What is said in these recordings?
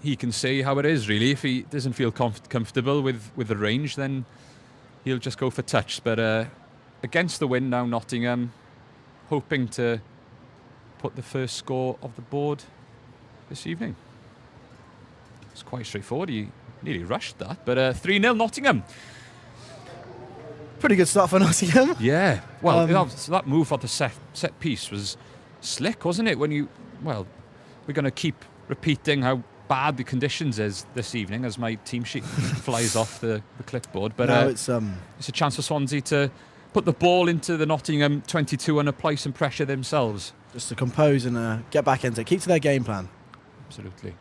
he can say how it is, really. If he doesn't feel comfortable with the range, then he'll just go for touch. But against the wind now, Nottingham hoping to put the first score of the board this evening. It's quite straightforward. He nearly rushed that, but 3-0 Nottingham. Pretty good start for Nottingham. Yeah. Well, so that move for the set piece was slick, wasn't it? We're going to keep repeating how bad the conditions is this evening as my team sheet flies off the clipboard. But now it's a chance for Swansea to put the ball into the Nottingham 22 and apply some pressure themselves. Just to compose and get back into it. Keep to their game plan. Absolutely.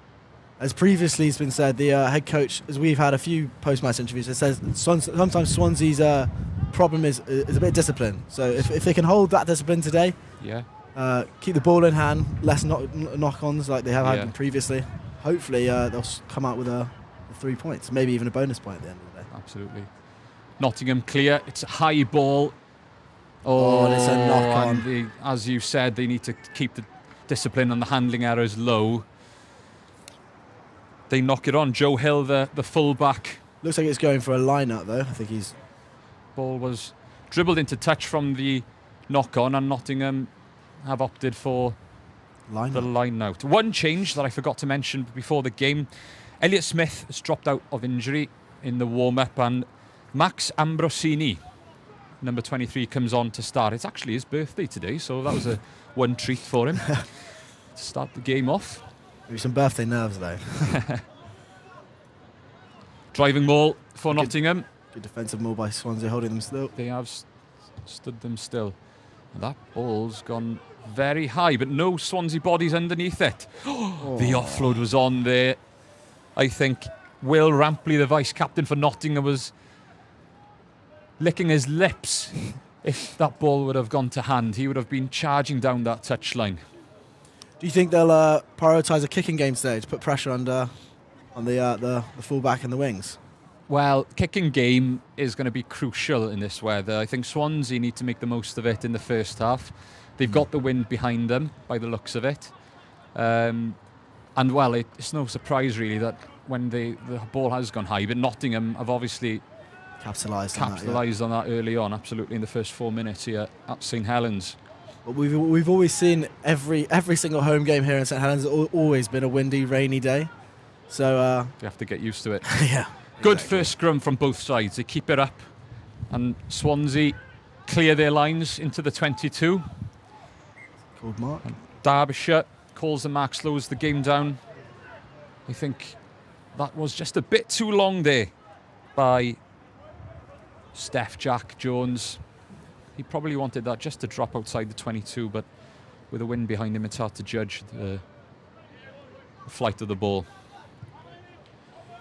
As previously has been said, the head coach, as we've had a few post-match interviews, it says sometimes Swansea's problem is a bit of discipline. So if they can hold that discipline today, keep the ball in hand, less knock-ons like they have had previously, hopefully they'll come out with 3 points, maybe even a bonus point at the end of the day. Absolutely. Nottingham clear. It's a high ball. And it's a knock-on. As you said, they need to keep the discipline and the handling errors low. They knock it on. Joe Hill, the full-back. Looks like it's going for a line-out, though. I think he's... Ball was dribbled into touch from the knock-on, and Nottingham have opted for the line-out. One change that I forgot to mention before the game. Elliot Smith has dropped out of injury in the warm-up, and Max Ambrosini, number 23, comes on to start. It's actually his birthday today, so that was one treat for him to start the game off. Maybe some birthday nerves, though. Driving maul for Nottingham. Good defensive maul by Swansea, holding them still. They have stood them still. And that ball's gone very high, but no Swansea bodies underneath it. The offload was on there. I think Will Rampley, the vice-captain for Nottingham, was licking his lips. If that ball would have gone to hand, he would have been charging down that touchline. Do you think they'll prioritise a kicking game today to put pressure on the full-back and the wings? Well, kicking game is going to be crucial in this weather. I think Swansea need to make the most of it in the first half. They've got the wind behind them by the looks of it. It's no surprise really that when the ball has gone high, but Nottingham have obviously capitalised on that early on, absolutely, in the first 4 minutes here at St. Helens. But we've always seen every single home game here in St. Helens has always been a windy, rainy day. So you have to get used to it. Yeah. Good first scrum from both sides. They keep it up, and Swansea clear their lines into the 22. Called mark. And Derbyshire calls the mark, slows the game down. I think that was just a bit too long there by Jack Jones. He probably wanted that just to drop outside the 22, but with a wind behind him, it's hard to judge the flight of the ball.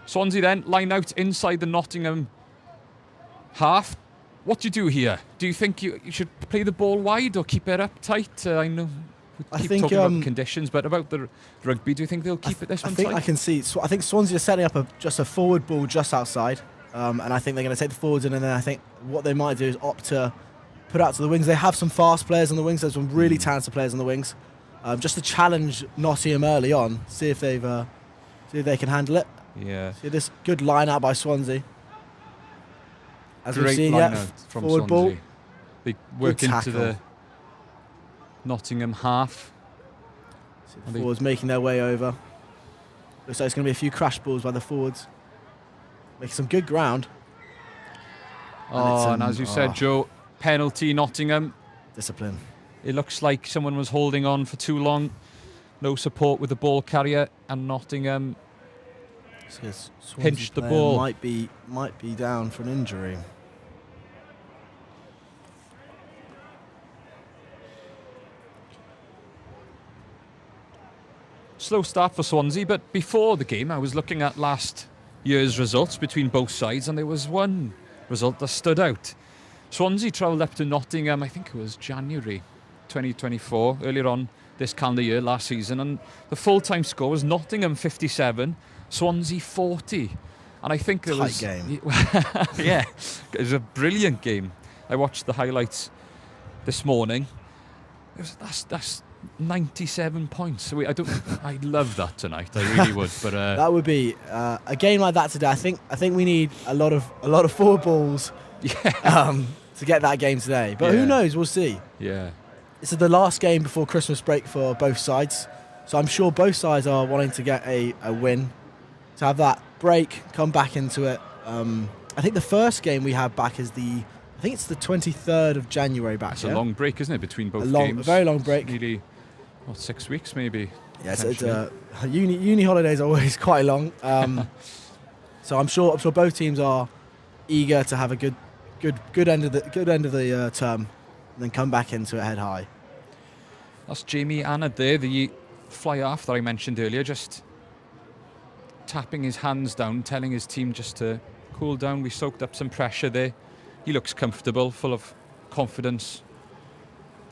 Swansea then line out inside the Nottingham half. What do you do here? Do you think you should play the ball wide or keep it up tight? I know we keep talking about the conditions, but about the rugby, do you think they'll keep it this one tight? I think Swansea are setting up just a forward ball just outside, and I think they're going to take the forwards in, and then I think what they might do is opt to put out to the wings. They have some fast players on the wings. There's some really talented players on the wings. Just to challenge Nottingham early on, see if they can handle it. Yeah. See this good line out by Swansea. As Great we've seen, line out from forward Swansea. Ball. They work into the Nottingham half. The forwards making their way over. Looks like it's going to be a few crash balls by the forwards. Making some good ground. And as you said, Joe, penalty Nottingham. Discipline. It looks like someone was holding on for too long. No support with the ball carrier, and Nottingham pinched the ball. Might be down for an injury. Slow start for Swansea, but before the game I was looking at last year's results between both sides, and there was one result that stood out. Swansea travelled up to Nottingham, I think it was January 2024, earlier on this calendar year, last season, and the full-time score was Nottingham 57, Swansea 40. And I think it was... Tight game. Yeah, it was a brilliant game. I watched the highlights this morning. That's 97 points. So I'd love that tonight. I really would. But that would be a game like that today. I think we need a lot of forward balls to get that game today. But who knows? We'll see. Yeah. This is the last game before Christmas break for both sides. So I'm sure both sides are wanting to get a win, to have that break, come back into it. I think the first game we have back is I think it's the 23rd of January back. It's a long break, isn't it, between both A games? very long break. Nearly, 6 weeks maybe. Yeah, it's uni holidays are always quite long. So I'm sure both teams are eager to have a good end of the term, and then come back into it head high. That's Jamie Annard there, the fly half that I mentioned earlier, just tapping his hands down, telling his team just to cool down. We soaked up some pressure there. He looks comfortable, full of confidence,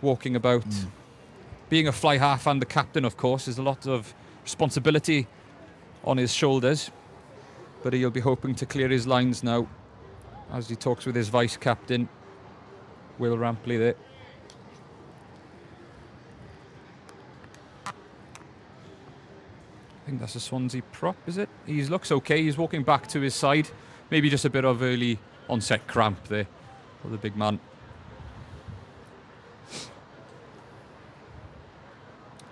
walking about. Being a fly half and the captain, of course, there's a lot of responsibility on his shoulders, but he'll be hoping to clear his lines now as he talks with his vice captain, Will Rampley there. I think that's a Swansea prop, is it? He looks okay. He's walking back to his side. Maybe just a bit of early onset cramp there for the big man.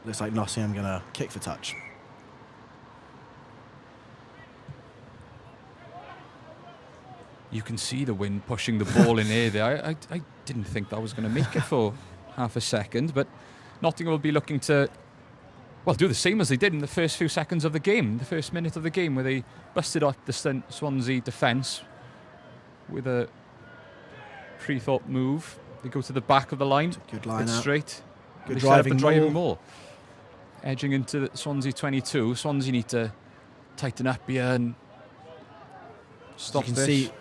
Looks like Nottingham going to kick for touch. You can see the wind pushing the ball in air there. I didn't think that was going to make it for half a second, but Nottingham will be looking to do the same as they did in the first few seconds of the game, the first minute of the game, where they busted up the Swansea defence with a pre-thought move. They go to the back of the line. Good line out. Straight. Good driving maul. Edging into the Swansea 22. Swansea need to tighten up here and stop this. You can see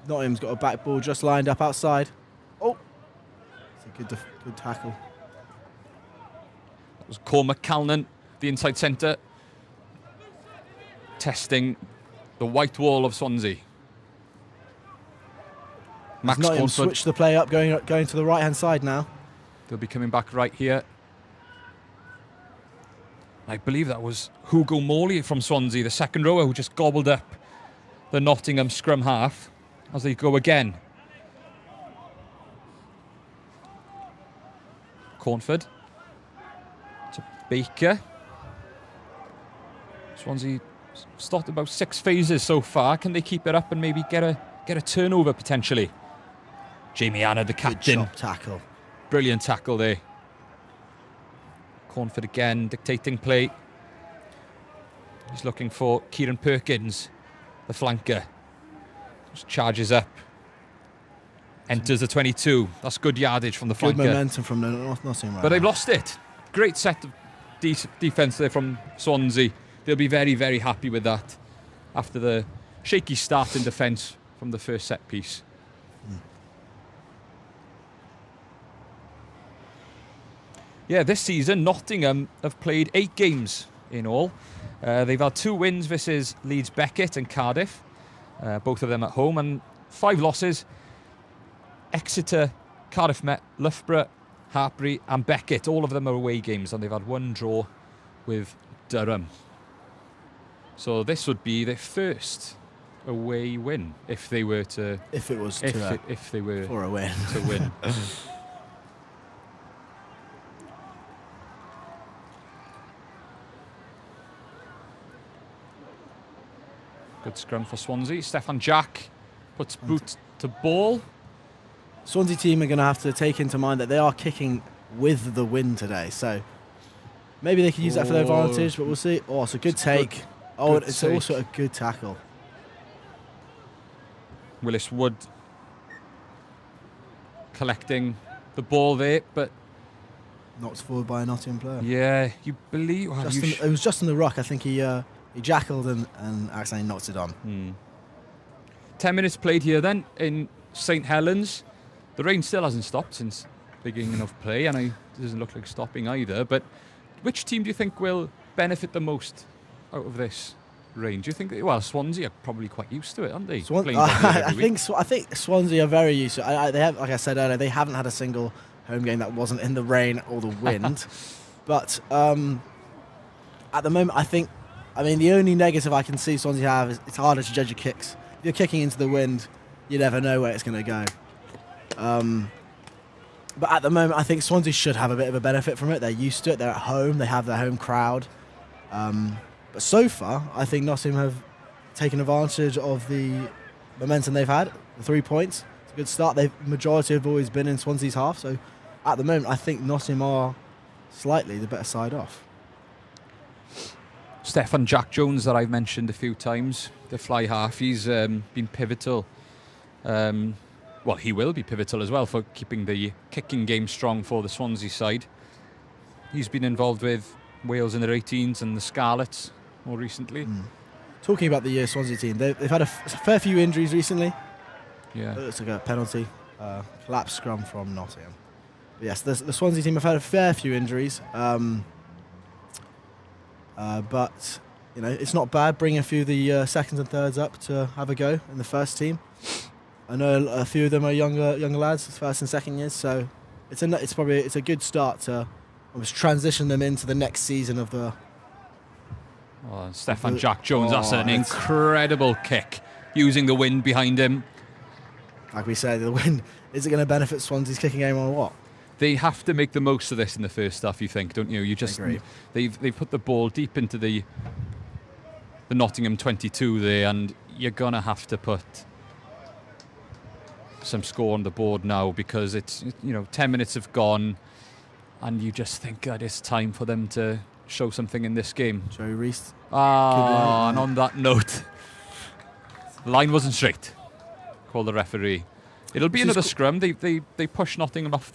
Nottingham's got a back ball just lined up outside. Oh, it's a good tackle. That was Cormac Calnan, the inside centre, testing the white wall of Swansea. Max Nottingham Cornford switched the play up, going to the right hand side now. They'll be coming back right here. I believe that was Hugo Morley from Swansea, the second rower, who just gobbled up the Nottingham scrum half as they go again. Cornford to Baker. Swansea started about 6 phases so far. Can they keep it up and maybe get a turnover potentially? Jamie Annard, the captain. Good chop tackle. Brilliant tackle there. Cornford again, dictating play. He's looking for Kieran Perkins, the flanker. Just charges up. Enters the 22. That's good yardage from the flanker. Good momentum from Nottingham right But they've now. lost it. Great set of defence there from Swansea. They'll be very, very happy with that after the shaky start in defence from the first set piece. Yeah, this season, Nottingham have played 8 games in all. They've had 2 wins versus Leeds Beckett and Cardiff, both of them at home, and 5 losses. Exeter, Cardiff Met, Loughborough, Hartpury and Beckett. All of them are away games, and they've had 1 draw with Durham. So this would be their first away win if they were to... If they were for a win. To win. Good scrum for Swansea. Stefan Jack puts boot to ball. Swansea team are going to have to take into mind that they are kicking with the wind today, so maybe they can use that for their advantage, but we'll see. Oh, it's a good take. It's also a good tackle. Willis Wood collecting the ball there, but knocked forward by a Nottingham player. Yeah, you believe... it was just in the ruck. I think he jackled and accidentally knocked it on. 10 minutes played here then in St. Helens. The rain still hasn't stopped since beginning of play, and it doesn't look like stopping either. But which team do you think will benefit the most out of this rain? Do you think? Well, Swansea are probably quite used to it, aren't they? I think Swansea are very used to it. They have, like I said earlier, they haven't had a single home game that wasn't in the rain or the wind. But at the moment, the only negative I can see Swansea have is it's harder to judge your kicks. If you're kicking into the wind, you never know where it's going to go. But at the moment, I think Swansea should have a bit of a benefit from it. They're used to it. They're at home. They have their home crowd. But so far, I think Nottingham have taken advantage of the momentum they've had. The 3 points. It's a good start. The majority have always been in Swansea's half. So at the moment, I think Nottingham are slightly the better side off. Stefan Jack Jones, that I've mentioned a few times, the fly half, he's been pivotal. Well, he will be pivotal as well for keeping the kicking game strong for the Swansea side. He's been involved with Wales in their 18s and the Scarlets more recently. Talking about the Swansea team, they've had a fair few injuries recently. Yeah. It's like a penalty, collapsed scrum from Nottingham. But yes, the Swansea team have had a fair few injuries. But it's not bad bringing a few of the seconds and thirds up to have a go in the first team. I know a few of them are younger lads, first and second years, so it's a good start to almost transition them into the next season of the. Stefan Jack Jones, that's an incredible kick, using the wind behind him. Like we said, the wind, is it going to benefit Swansea's kicking game or what? They have to make the most of this in the first half, you think, don't you? They've put the ball deep into the Nottingham 22 there, and you're going to have to put some score on the board now, because it's 10 minutes have gone, and you just think that it's time for them to show something in this game. Joe Reese. And on that note, the line wasn't straight. Call the referee. It'll be another scrum. They push Nottingham off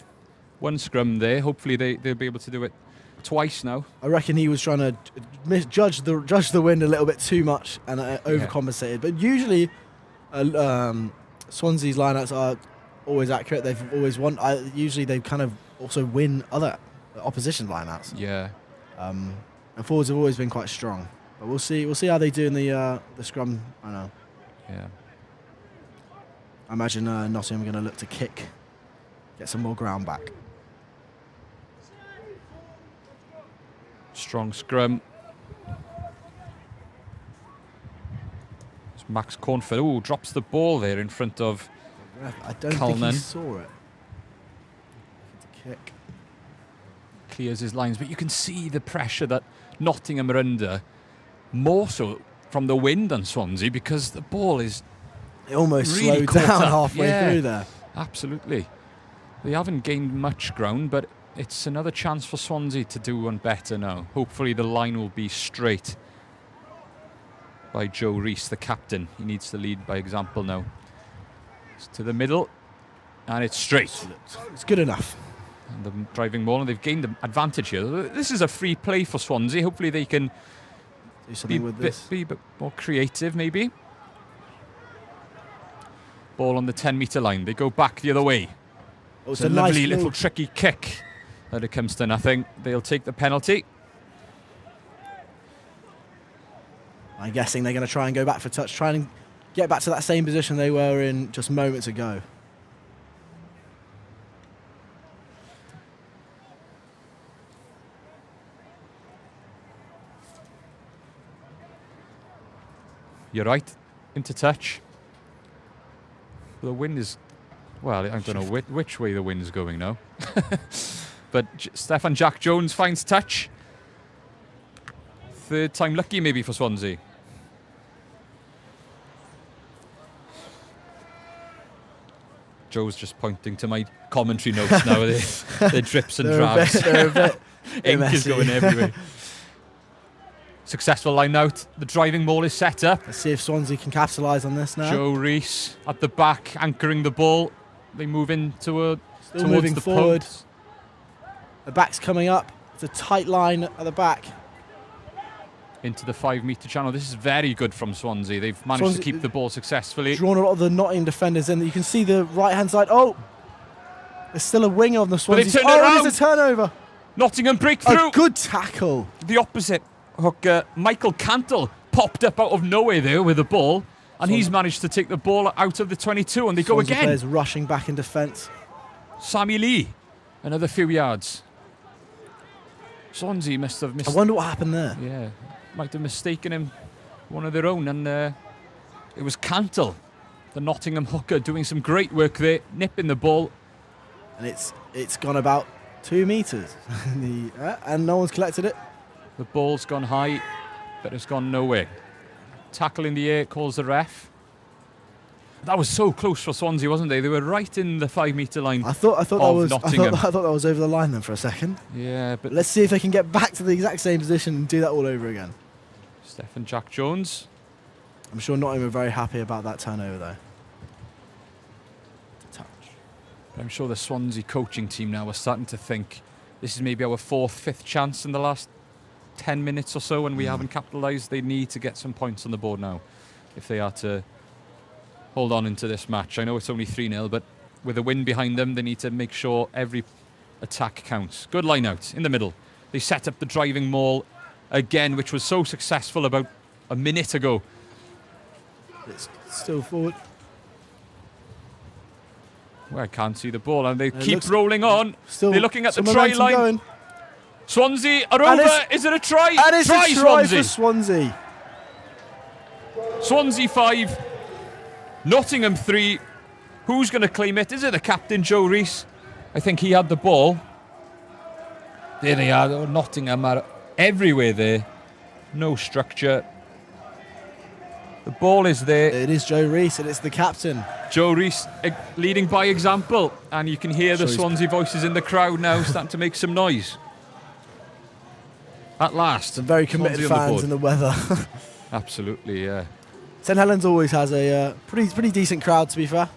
one scrum there. Hopefully they'll be able to do it twice now. I reckon he was trying to judge the wind a little bit too much and overcompensated. Yeah. But usually Swansea's lineouts are always accurate. They've always won. Usually they kind of also win other opposition lineouts. Yeah. And forwards have always been quite strong. But we'll see how they do in the scrum. I know. Yeah. I imagine Nottingham are going to look to kick, get some more ground back. Strong scrum. It's Max Cornford. Drops the ball there in front of I don't Cullen. think he saw it. It's a kick. Clears his lines, but you can see the pressure that Nottingham are under, more so from the wind than Swansea, because the ball is almost really slowed down halfway through there. Absolutely. They haven't gained much ground, but it's another chance for Swansea to do one better now. Hopefully the line will be straight by Joe Reese, the captain. He needs to lead by example now. It's to the middle, and it's straight. It's good enough. And the driving ball, and they've gained the advantage here. This is a free play for Swansea. Hopefully they can do something with this. Be a bit more creative, maybe. Ball on the 10-metre line. They go back the other way. It's a lovely little tricky kick. But it comes to nothing. They'll take the penalty. I'm guessing they're going to try and go back for touch, try and get back to that same position they were in just moments ago. You're right. Into touch. The wind is... Well, I don't know which way the wind's going now. But Stefan Jack Jones finds touch. Third time lucky maybe for Swansea. Joe's just pointing to my commentary notes now. They're drips and drabs. They're a bit Ink is going everywhere. Successful line out. The driving ball is set up. Let's see if Swansea can capitalise on this now. Joe Reese at the back, anchoring the ball. They move into Still moving the forward. post. The back's coming up. It's a tight line at the back. Into the 5-metre channel. This is very good from Swansea. They've managed to keep the ball successfully. Drawn a lot of the Nottingham defenders in. You can see the right-hand side. Oh! There's still a winger on the Swansea. There's a turnover. Nottingham breakthrough. A good tackle. The opposite hooker, Michael Cantle, popped up out of nowhere there with the ball. And he's managed to take the ball out of the 22, and they go again. Players rushing back in defence. Sammy Lee, another few yards. Swansea must have I wonder what happened there. Yeah, might have mistaken him one of their own, and it was Cantle, the Nottingham hooker, doing some great work there, nipping the ball. And it's gone about 2 meters, and no one's collected it. The ball's gone high, but it's gone nowhere. Tackle in the air, calls the ref. That was so close for Swansea, wasn't they? They were right in the 5 metre line. I thought that was Nottingham. I thought that was over the line then for a second. Yeah, but let's see if they can get back to the exact same position and do that all over again. Stephen Jack Jones. I'm sure Nottingham are very happy about that turnover though. Touch. But I'm sure the Swansea coaching team now are starting to think this is maybe our 4th, 5th chance in the last 10 minutes or so, and we haven't capitalised. They need to get some points on the board now if they are to hold on into this match. I know it's only 3-0, but with a win behind them, they need to make sure every attack counts. Good line out in the middle. They set up the driving maul again, which was so successful about a minute ago. It's still forward. Well, I can't see the ball, and they keep rolling on. They're looking at the try line. Going. Swansea are over. Is it a try? And it's a try for Swansea. Swansea 5, Nottingham 3. Who's going to claim it? Is it the captain, Joe Rees? I think he had the ball. There they are. Nottingham are everywhere there. No structure. The ball is there. It is Joe Rees, and it's the captain. Joe Rees leading by example, and you can hear the Swansea voices in the crowd now starting to make some noise. At last. Some very committed fans in the weather. Absolutely, yeah. St. Helens always has a pretty decent crowd, to be fair.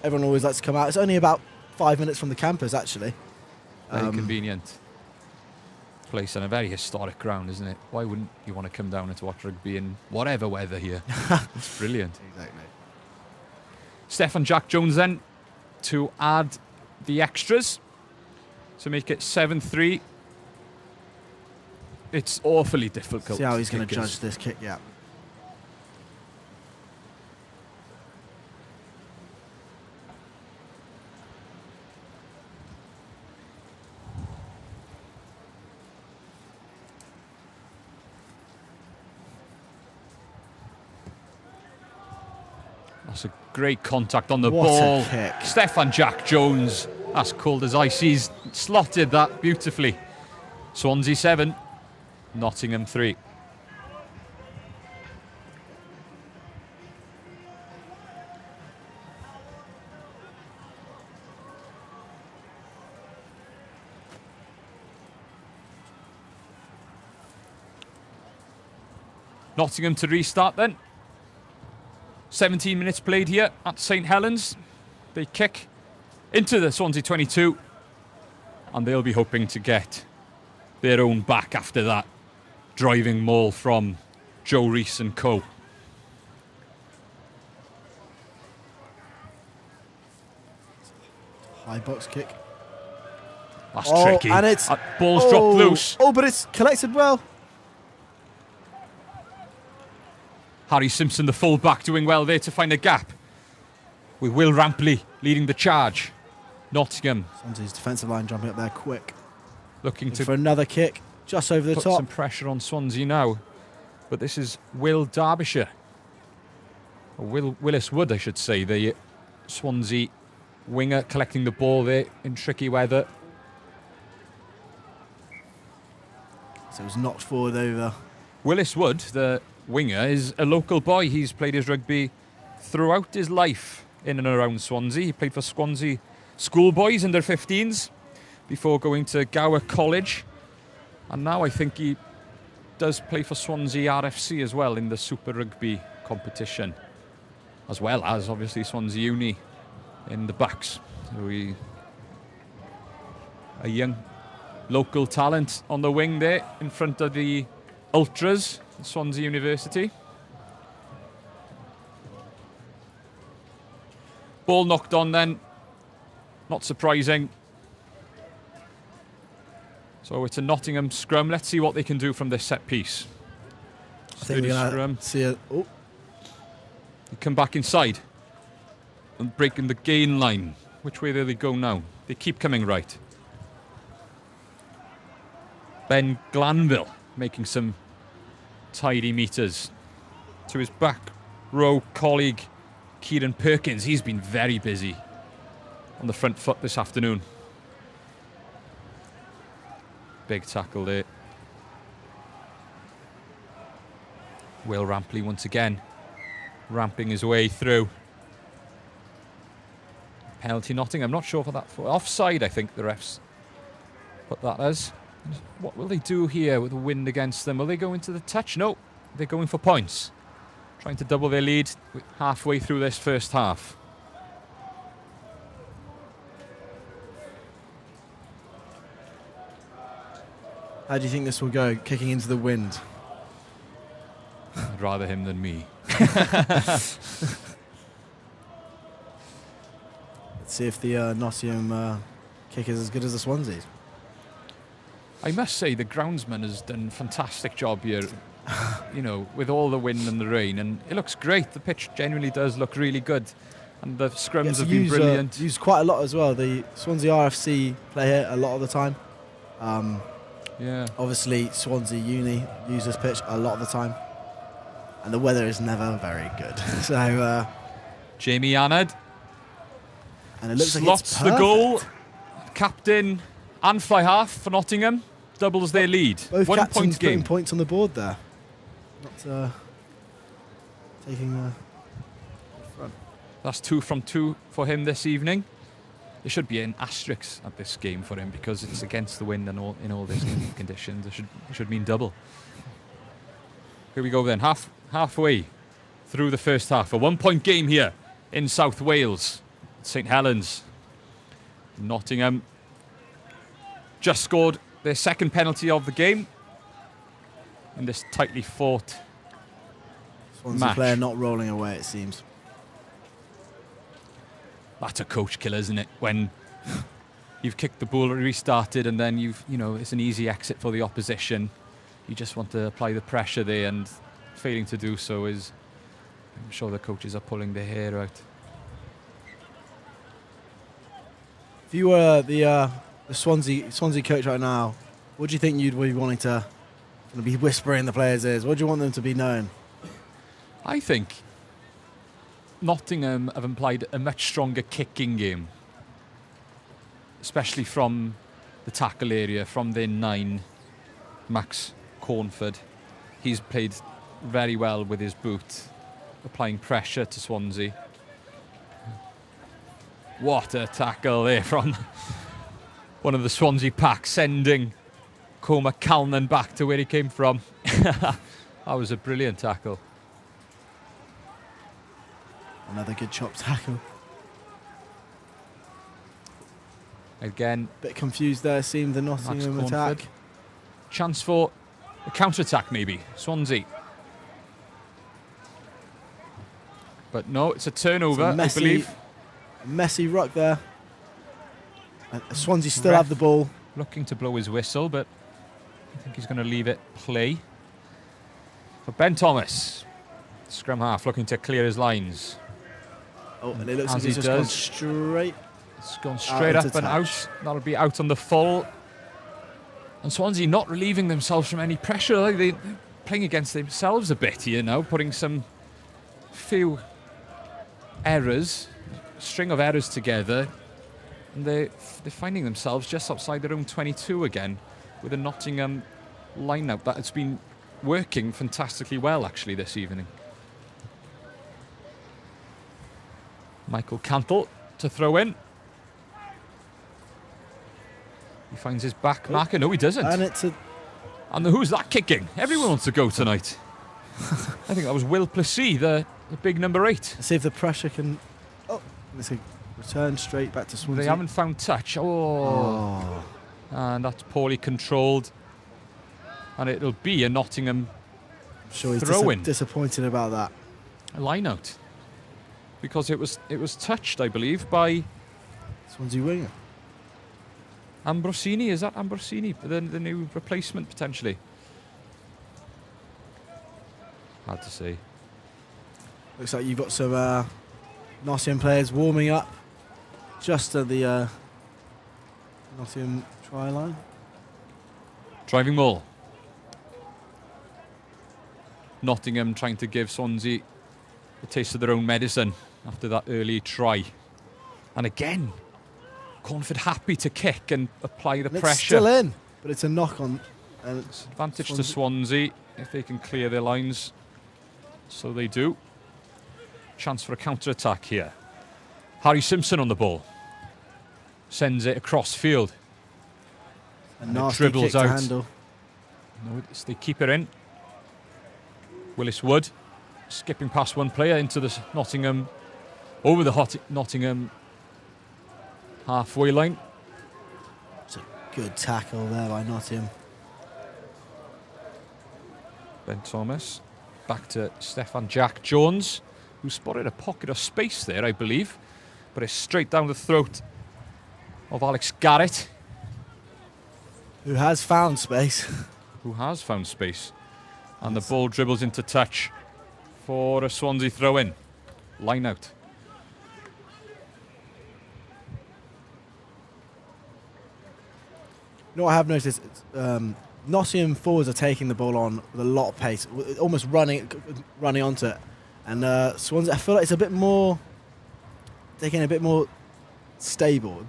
Everyone always likes to come out. It's only about 5 minutes from the campus, actually. Very convenient place and a very historic ground, isn't it? Why wouldn't you want to come down and to watch rugby in whatever weather here? It's brilliant. Exactly. Stephen Jack Jones then to add the extras to make it 7-3. It's awfully difficult. See how he's going to judge this kick, yeah. That's a great contact on the ball. What a kick. Stephen Jack Jones, as cold as ice. He's slotted that beautifully. Swansea 7, Nottingham 3. Nottingham to restart then. 17 minutes played here at St. Helens. They kick into the Swansea 22, and they'll be hoping to get their own back after that driving maul from Joe Rees and co. High box kick. That's tricky. And it's ball's dropped loose. Oh, but it's collected well. Harry Simpson, the full-back, doing well there to find a gap. With Will Rampley leading the charge. Nottingham. Swansea's defensive line jumping up there quick. Looking for another kick just over the top. Put some pressure on Swansea now. But this is Will Derbyshire. Or Willis Wood, I should say. The Swansea winger collecting the ball there in tricky weather. So it was knocked forward over. Willis Wood, the winger, is a local boy. He's played his rugby throughout his life in and around Swansea. He played for Swansea schoolboys in their 15s before going to Gower College. And now I think he does play for Swansea RFC as well in the Super Rugby competition. As well as, obviously, Swansea Uni in the BUCS. So a young local talent on the wing there in front of the Ultras, Swansea University. Ball knocked on then. Not surprising. So it's a Nottingham scrum. Let's see what they can do from this set piece. I think we're going to see it. Oh. They come back inside and breaking the gain line. Which way do they go now? They keep coming right. Ben Glanville making some tidy meters to his back row colleague Kieran Perkins. He's been very busy on the front foot this afternoon. Big tackle there. Will Rampley once again ramping his way through. Penalty Nottingham. I'm not sure for that. Offside, I think the refs put that as. What will they do here with the wind against them? Will they go into the touch? No, they're going for points. Trying to double their lead halfway through this first half. How do you think this will go, kicking into the wind? I'd rather him than me. Let's see if the Nottingham kick is as good as the Swansea's. I must say the groundsman has done a fantastic job here, you know, with all the wind and the rain, and it looks great. The pitch genuinely does look really good, and the scrums have been brilliant. Used quite a lot as well. The Swansea RFC play here a lot of the time. Yeah. Obviously, Swansea Uni use this pitch a lot of the time, and the weather is never very good. So Jamie Annard, and it looks slots like it's the goal. Captain and fly half for Nottingham doubles their lead. Both 1 captains point game. putting points on the board there. Not taking front. That's 2 from 2 for him this evening. There should be an asterisk at this game for him because it's against the wind and all in all these conditions. It should mean double. Here we go then. Halfway through the first half. A 1 point game here in South Wales. St. Helens. Nottingham just scored their second penalty of the game in this tightly fought Swansea match. player not rolling away, it seems. That's a coach killer, isn't it? When you've kicked the ball, restarted, and then it's an easy exit for the opposition. You just want to apply the pressure there, and failing to do so is, I'm sure the coaches are pulling their hair out. If you were the Swansea coach right now, what do you think you'd be wanting to be whispering in the players' ears? What do you want them to be knowing? I think Nottingham have implied a much stronger kicking game, especially from the tackle area, from their 9, Max Cornford. He's played very well with his boot, applying pressure to Swansea. What a tackle there from one of the Swansea pack, sending Coma Calnan back to where he came from. That was a brilliant tackle. Another good chop tackle. Again, Bit confused there, seeing the Nottingham attack. Chance for a counter-attack maybe, Swansea. But no, it's a turnover, I believe. Messy ruck there. And Swansea still have the ball. Looking to blow his whistle, but I think he's going to leave it play. For Ben Thomas, scrum half, looking to clear his lines. Oh, and it looks like he's just gone straight. It's gone straight up and out. That'll be out on the full. And Swansea not relieving themselves from any pressure. They're playing against themselves a bit here now, putting some few errors, string of errors together. And they're finding themselves just outside their own 22 again with a Nottingham line-out that has been working fantastically well actually this evening. Michael Cantle to throw in. He finds his back marker. No, he doesn't. And who's that kicking? Everyone wants to go tonight. I think that was Will Plessy, the big number 8. Let's see if the pressure can... Oh, let's see. Return straight back to Swansea. They haven't found touch. Oh. And that's poorly controlled. And it'll be a Nottingham throw-in. Disappointed about that. A line-out. Because it was touched, I believe, by Swansea winger. Ambrosini. Is that Ambrosini? The new replacement, potentially. Hard to say. Looks like you've got some Nottingham players warming up just at the Nottingham try line. Driving maul. Nottingham trying to give Swansea a taste of their own medicine after that early try. And again, Cornford happy to kick and apply the pressure. It's still in, but it's a knock on. It's advantage to Swansea if they can clear their lines. So they do. Chance for a counter-attack here. Harry Simpson on the ball. Sends it across field. And it dribbles out. Handle. No, they keep it in. Willis Wood skipping past one player into the Nottingham, over the Nottingham halfway line. It's a good tackle there by Nottingham. Ben Thomas back to Stefan Jack Jones, who spotted a pocket of space there, I believe, but it's straight down the throat of Alex Garrett, who has found space. And the ball dribbles into touch for a Swansea throw-in. Line out. You know what I have noticed? Nottingham forwards are taking the ball on with a lot of pace, almost running onto it. And Swansea, I feel like it's a bit more, taking a bit more stable, a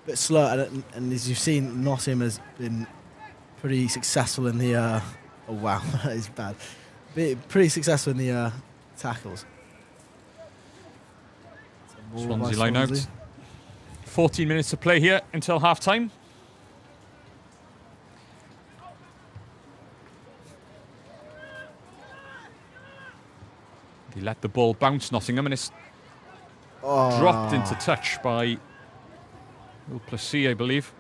bit slower. And as you've seen, Nottingham has been pretty successful in the. Oh wow, that is bad. Pretty successful in the tackles. Swansea line out. 14 minutes to play here until half time. They let the ball bounce, Nottingham, and it's dropped into touch by Will Plessis, I believe.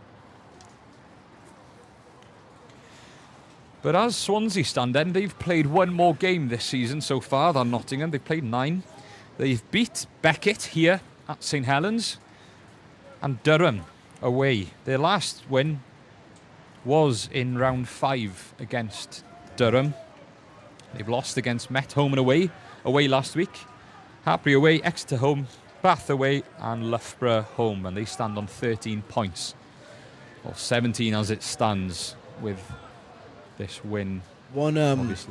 But as Swansea stand then, they've played one more game this season so far than Nottingham. They've played 9. They've beat Beckett here at St. Helens and Durham away. Their last win was in round 5 against Durham. They've lost against Met home and away last week. Hartpury away, Exeter home, Bath away and Loughborough home. And they stand on 13 points. Or 17 as it stands with this win. One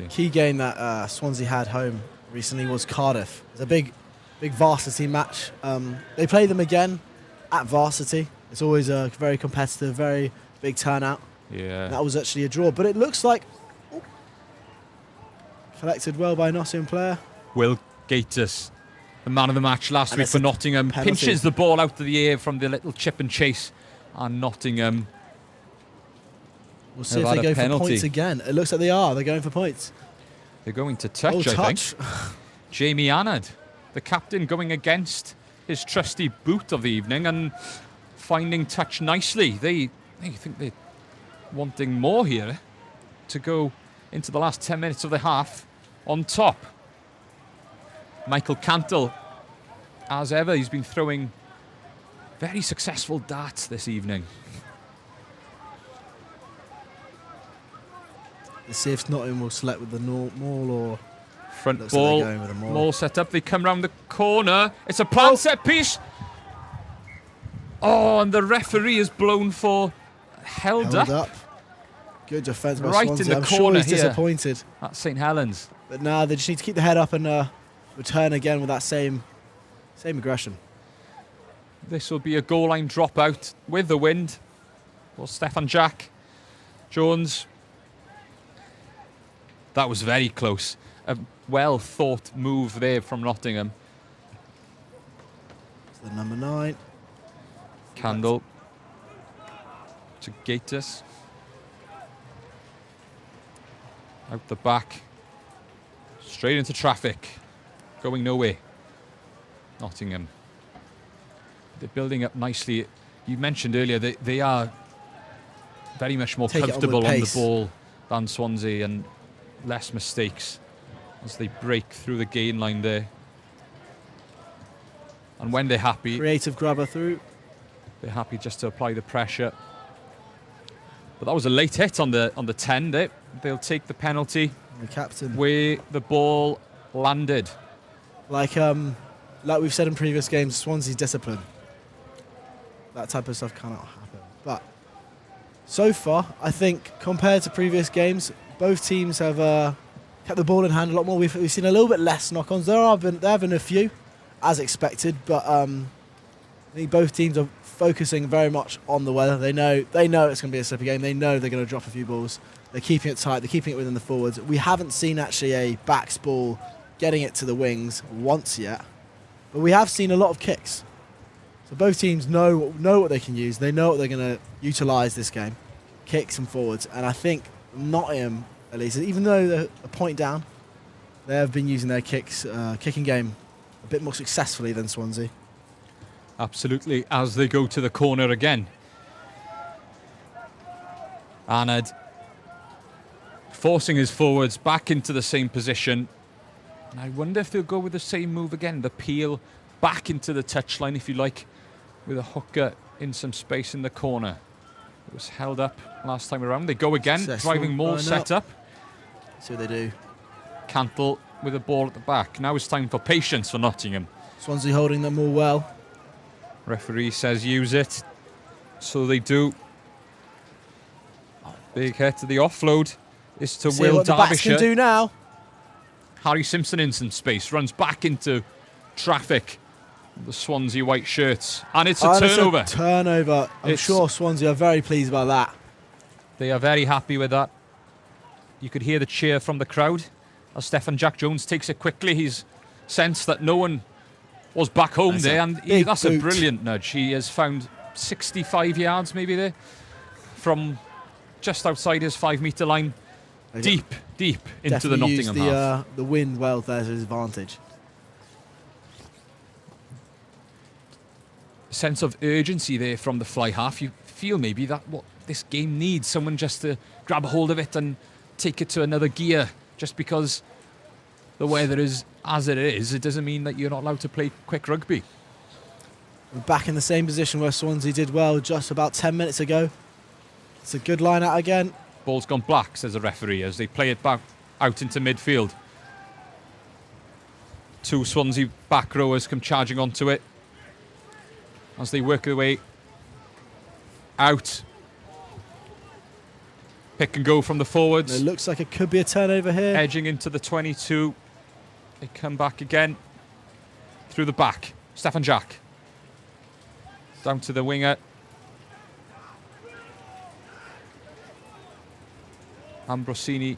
key game that Swansea had home recently was Cardiff. It's a big varsity match. They play them again at varsity. It's always a very competitive, very big turnout. Yeah. That was actually a draw, but it looks like collected well by a Nottingham player. Will Gatiss, the man of the match last week for Nottingham, pinches the ball out of the air from the little chip and chase, and Nottingham. We'll see if they go for points again. It looks like they are. They're going for points. They're going to touch, I think. Jamie Annard, the captain, going against his trusty boot of the evening and finding touch nicely. They think they're wanting more here to go into the last 10 minutes of the half on top. Michael Cantle, as ever, he's been throwing very successful darts this evening. Let's see if Nottingham will select with the maul or front ball. Like maul set up. They come round the corner. It's a planned set piece. Oh, and the referee is blown for held up. Good defence by right Swansea. in the I'm corner sure he's disappointed at St. Helens. But now they just need to keep the head up and return again with that same aggression. This will be a goal line dropout with the wind. Well, Stefan Jack Jones. That was very close. A well-thought move there from Nottingham. It's the number 9. Candle to Gatiss. Out the back. Straight into traffic. Going nowhere. Nottingham. They're building up nicely. You mentioned earlier that they are very much more comfortable on the ball than Swansea and less mistakes as they break through the gain line there. And when they're happy, creative grabber through. They're happy just to apply the pressure. But that was a late hit on the 10 there. They'll take the penalty. The captain. Where the ball landed. Like we've said in previous games, Swansea's discipline. That type of stuff cannot happen. But So far, I think compared to previous games, both teams have kept the ball in hand a lot more. We've seen a little bit less knock-ons. There have been a few, as expected, but I think both teams are focusing very much on the weather. They know it's going to be a slippery game. They know they're going to drop a few balls. They're keeping it tight. They're keeping it within the forwards. We haven't seen actually a backs ball getting it to the wings once yet, but we have seen a lot of kicks. So both teams know what they can use. They know what they're going to utilise this game, kicks and forwards. And I think Nottingham, at least, even though they're a point down, they have been using their kicking game a bit more successfully than Swansea. Absolutely, as they go to the corner again. Arnott forcing his forwards back into the same position. And I wonder if they'll go with the same move again, the peel back into the touchline, if you like, with a hooker in some space in the corner. It was held up last time around. They go again, driving more set up. See what they do. Cantle with a ball at the back. Now it's time for patience for Nottingham. Swansea holding them all well. Referee says use it. So they do. Big hit to the offload. Is to See Will what the backs Derbyshire. can do now. Harry Simpson in some space. Runs back into traffic. The Swansea white shirts. And it's a turnover. It's a turnover. I'm sure Swansea are very pleased about that. They are very happy with that. You could hear the cheer from the crowd as Stefan Jack Jones takes it quickly. He's sensed that no one was back home there, and that's a brilliant nudge. He has found 65 yards maybe there from just outside his 5-metre line, deep into the Nottingham half. The wind well there to his advantage. Sense of urgency there from the fly half. You feel maybe that what this game needs, someone just to grab a hold of it and take it to another gear. Just because the weather is as it is, it doesn't mean that you're not allowed to play quick rugby. We're back in the same position where Swansea did well just about 10 minutes ago. It's a good line out again. Ball's gone black, says the referee, as they play it back out into midfield. Two Swansea back rowers come charging onto it as they work their way out. Pick and go from the forwards. It looks like it could be a turnover here. Edging into the 22. They come back again through the back. Stefan Jack. Down to the winger. Ambrosini,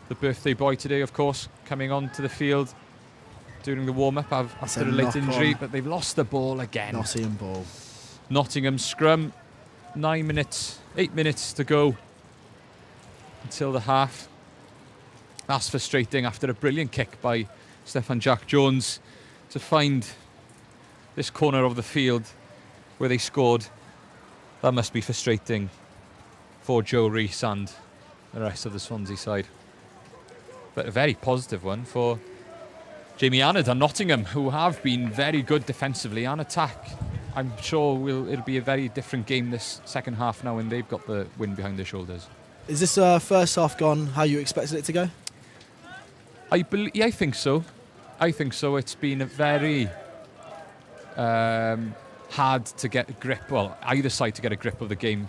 the birthday boy today, of course, coming on to the field during the warm-up after a late injury, but they've lost the ball again. Nottingham ball. Nottingham scrum. 8 minutes to go until the half. That's frustrating after a brilliant kick by Stefan Jack Jones to find this corner of the field where they scored. That must be frustrating for Joe Rees and the rest of the Swansea side. But a very positive one for Jamie Arnott and Nottingham, who have been very good defensively and attack. I'm sure it'll be a very different game this second half now when they've got the win behind their shoulders. Is this first half gone how you expected it to go? I think so. I think so. It's been a very hard to get a grip. Well, either side to get a grip of the game.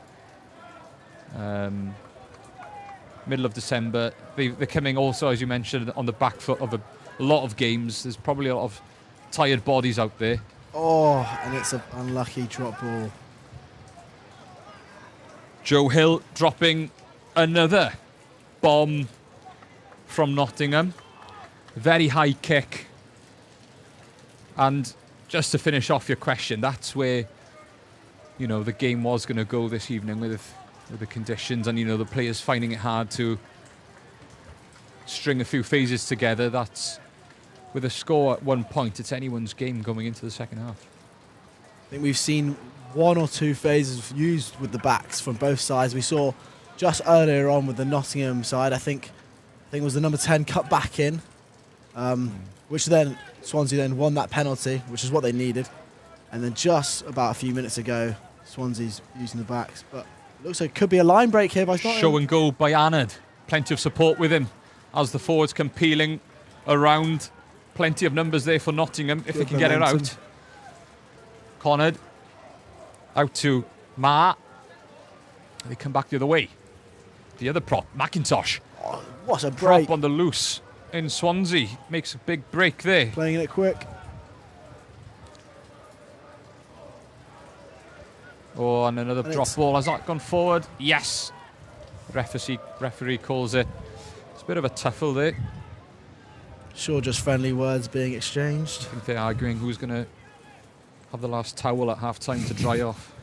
Middle of December. They're coming also, as you mentioned, on the back foot of a lot of games. There's probably a lot of tired bodies out there. Oh, and it's an unlucky drop ball. Joe Hill dropping another bomb from Nottingham. Very high kick. And just to finish off your question, that's where, the game was going to go this evening with the conditions and, the players finding it hard to string a few phases together. That's, with a score at 1 point, it's anyone's game going into the second half. I think we've seen one or two phases used with the backs from both sides. We saw just earlier on with the Nottingham side, I think it was the number 10 cut back in, which then Swansea then won that penalty, which is what they needed. And then just about a few minutes ago, Swansea's using the backs. But it looks like it could be a line break here by Nottingham. Show and go by Arnott. Plenty of support with him as the forwards come peeling around. Plenty of numbers there for Nottingham if they can get it out. Connard out to Ma. They come back the other way. The other prop, McIntosh. Oh, what a break. Prop on the loose in Swansea. Makes a big break there. Playing it quick. Oh, and another drop ball. Has that gone forward? Yes. Referee calls it. It's a bit of a tuffle there. Sure, just friendly words being exchanged. I think they're arguing who's going to have the last towel at half-time to dry off.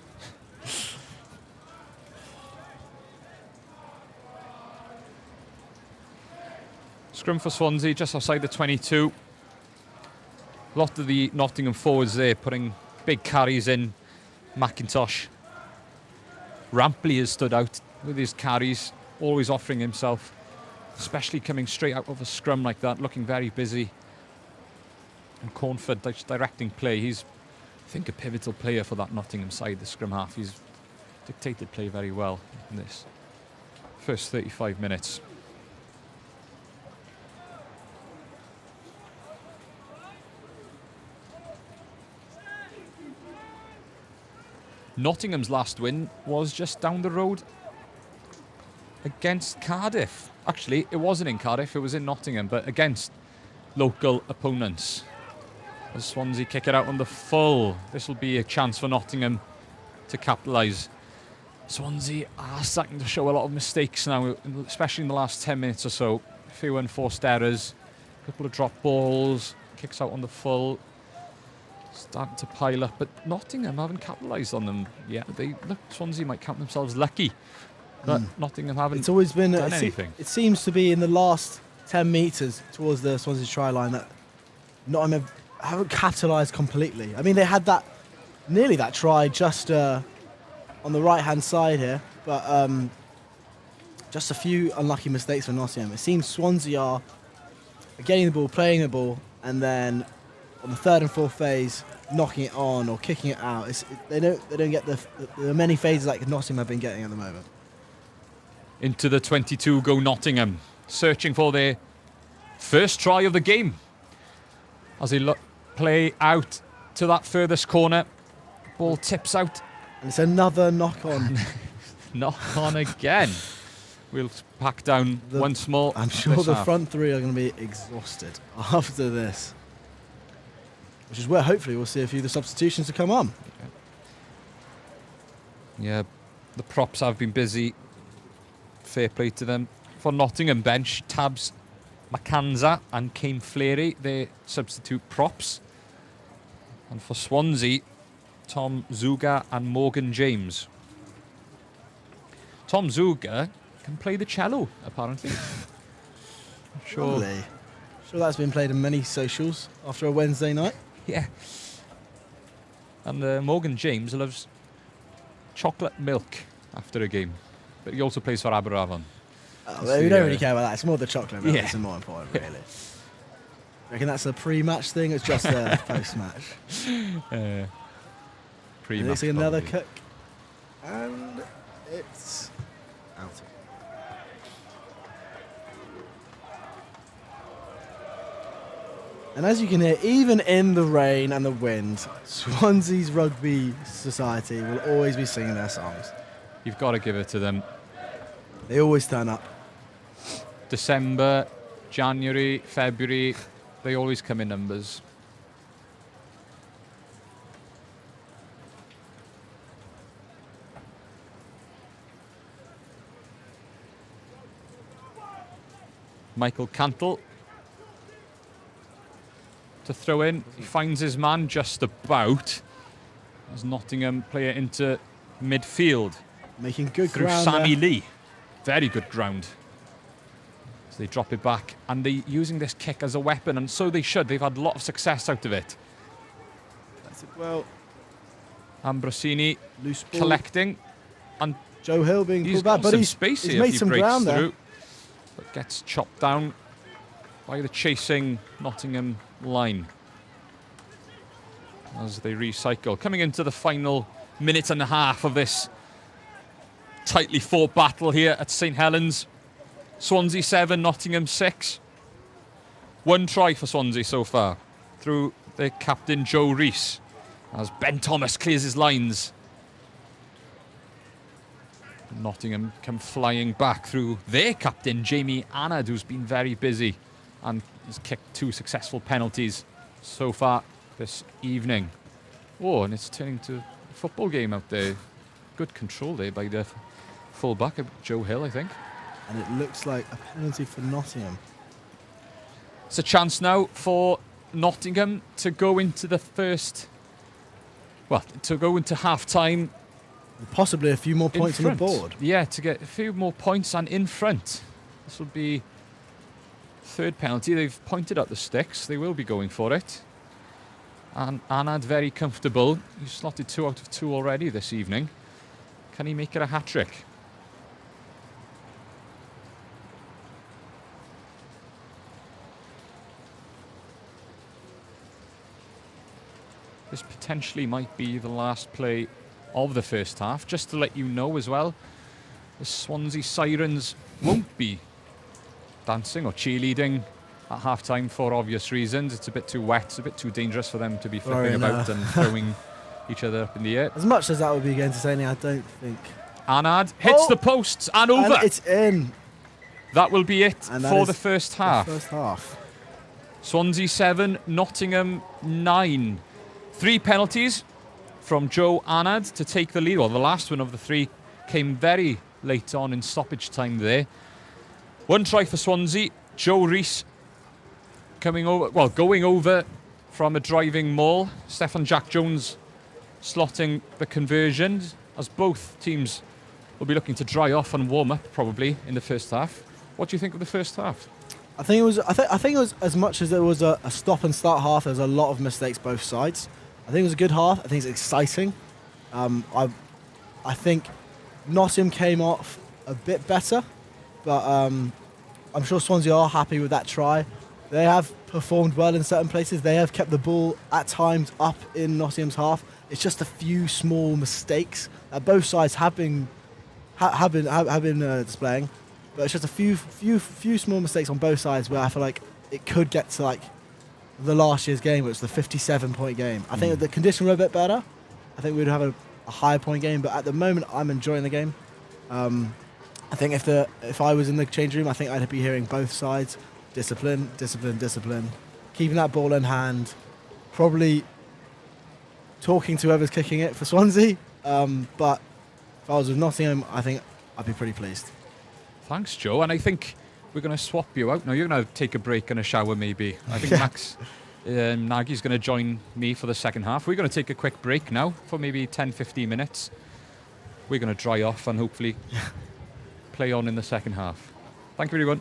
Scrum for Swansea, just outside the 22. A lot of the Nottingham forwards there putting big carries in. McIntosh. Rampley has stood out with his carries, always offering himself, especially coming straight out of a scrum like that, looking very busy. And Cornford directing play. He's, I think, a pivotal player for that Nottingham side, the scrum half. He's dictated play very well in this first 35 minutes. Nottingham's last win was just down the road against Cardiff. Actually, it wasn't in Cardiff, it was in Nottingham, but against local opponents. As Swansea kick it out on the full, this will be a chance for Nottingham to capitalise. Swansea are starting to show a lot of mistakes now, especially in the last 10 minutes or so. A few unforced errors, a couple of drop balls, kicks out on the full. Starting to pile up, but Nottingham haven't capitalised on them yet. Swansea might count themselves lucky that Nottingham haven't It's always been done anything. It seems to be in the last 10 metres towards the Swansea try line that Nottingham haven't capitalised completely. I mean, they had nearly that try just on the right-hand side here, but just a few unlucky mistakes for Nottingham. It seems Swansea are getting the ball, playing the ball, and then on the third and fourth phase, knocking it on or kicking it out. They don't get the many phases like Nottingham have been getting at the moment. Into the 22 go Nottingham, searching for their first try of the game. As they play out to that furthest corner, ball tips out. And it's another knock on. Knock on again. We'll pack down once more. I'm sure the front three are going to be exhausted after this. Which is where hopefully we'll see a few of the substitutions to come on. Yeah, the props have been busy. Fair play to them. For Nottingham bench, Tabs Macanza and Kane Fleary, their substitute props. And for Swansea, Tom Zuga and Morgan James. Tom Zuga can play the cello, apparently. Sure that's been played in many socials after a Wednesday night. Yeah. And Morgan James loves chocolate milk after a game. But he also plays for Aberavon. We don't really care about that. It's more the chocolate milk that's more important, really. Reckon that's a pre-match thing? It's just a post-match. Pre-match. Another kick. And it's out. And as you can hear, even in the rain and the wind, Swansea's Rugby Society will always be singing their songs. You've got to give it to them. They always turn up. December, January, February, they always come in numbers. Michael Cantle to throw in. He finds his man just about as Nottingham play it into midfield. Making good through ground Sammy there. Lee. Very good ground. So they drop it back and they're using this kick as a weapon, and so they should. They've had a lot of success out of it. That's it well. Ambrosini Loose ball. collecting, and Joe Hill being he's pulled got back, but some he's space here made if he some breaks ground there. through. But gets chopped down by the chasing Nottingham line as they recycle. Coming into the final minute and a half of this tightly fought battle here at St. Helens. Swansea 7, Nottingham 6. One try for Swansea so far through their captain Joe Rees as Ben Thomas clears his lines. Nottingham come flying back through their captain, Jamie Annard, who's been very busy and has kicked 2 successful penalties so far this evening. Oh, and it's turning to a football game out there. Good control there by the full-back, Joe Hill, I think. And it looks like a penalty for Nottingham. It's a chance now for Nottingham to go into the first... Well, to go into half-time. Possibly a few more points on the board. Yeah, to get a few more points and in front. This will be 3rd penalty. They've pointed at the sticks. They will be going for it. And Annard very comfortable. He's slotted 2 out of 2 already this evening. Can he make it a hat-trick? This potentially might be the last play of the first half. Just to let you know as well, the Swansea Sirens won't be dancing or cheerleading at half-time for obvious reasons. It's a bit too wet, it's a bit too dangerous for them to be flipping about and throwing each other up in the air. As much as that would be entertaining, I don't think. Annard hits the posts and over. And it's in. That will be it for the first half. The first half. Swansea 7, Nottingham 9. 3 penalties from Joe Annard to take the lead. Well, the last one of the 3 came very late on in stoppage time there. 1 try for Swansea. Joe Rees going over from a driving maul. Stefan Jack Jones slotting the conversion, as both teams will be looking to dry off and warm up probably in the first half. What do you think of the first half? I think it was as much as there was a stop and start half. There was a lot of mistakes both sides. I think it was a good half. I think it's exciting. I think Nottingham came off a bit better, but I'm sure Swansea are happy with that try. They have performed well in certain places. They have kept the ball at times up in Nottingham's half. It's just a few small mistakes that both sides have been displaying, but it's just a few small mistakes on both sides where I feel like it could get to like the last year's game, which was the 57-point game. I think if the conditions were a bit better, I think we'd have a higher point game. But at the moment, I'm enjoying the game. I think if I was in the change room, I think I'd be hearing both sides. Discipline, discipline, discipline. Keeping that ball in hand. Probably talking to whoever's kicking it for Swansea. But if I was with Nottingham, I think I'd be pretty pleased. Thanks, Joe. And I think we're going to swap you out now. You're going to take a break and a shower, maybe. I think Max Nagy's going to join me for the second half. We're going to take a quick break now for maybe 10-15 minutes. We're going to dry off and hopefully play on in the second half. Thank you, everyone.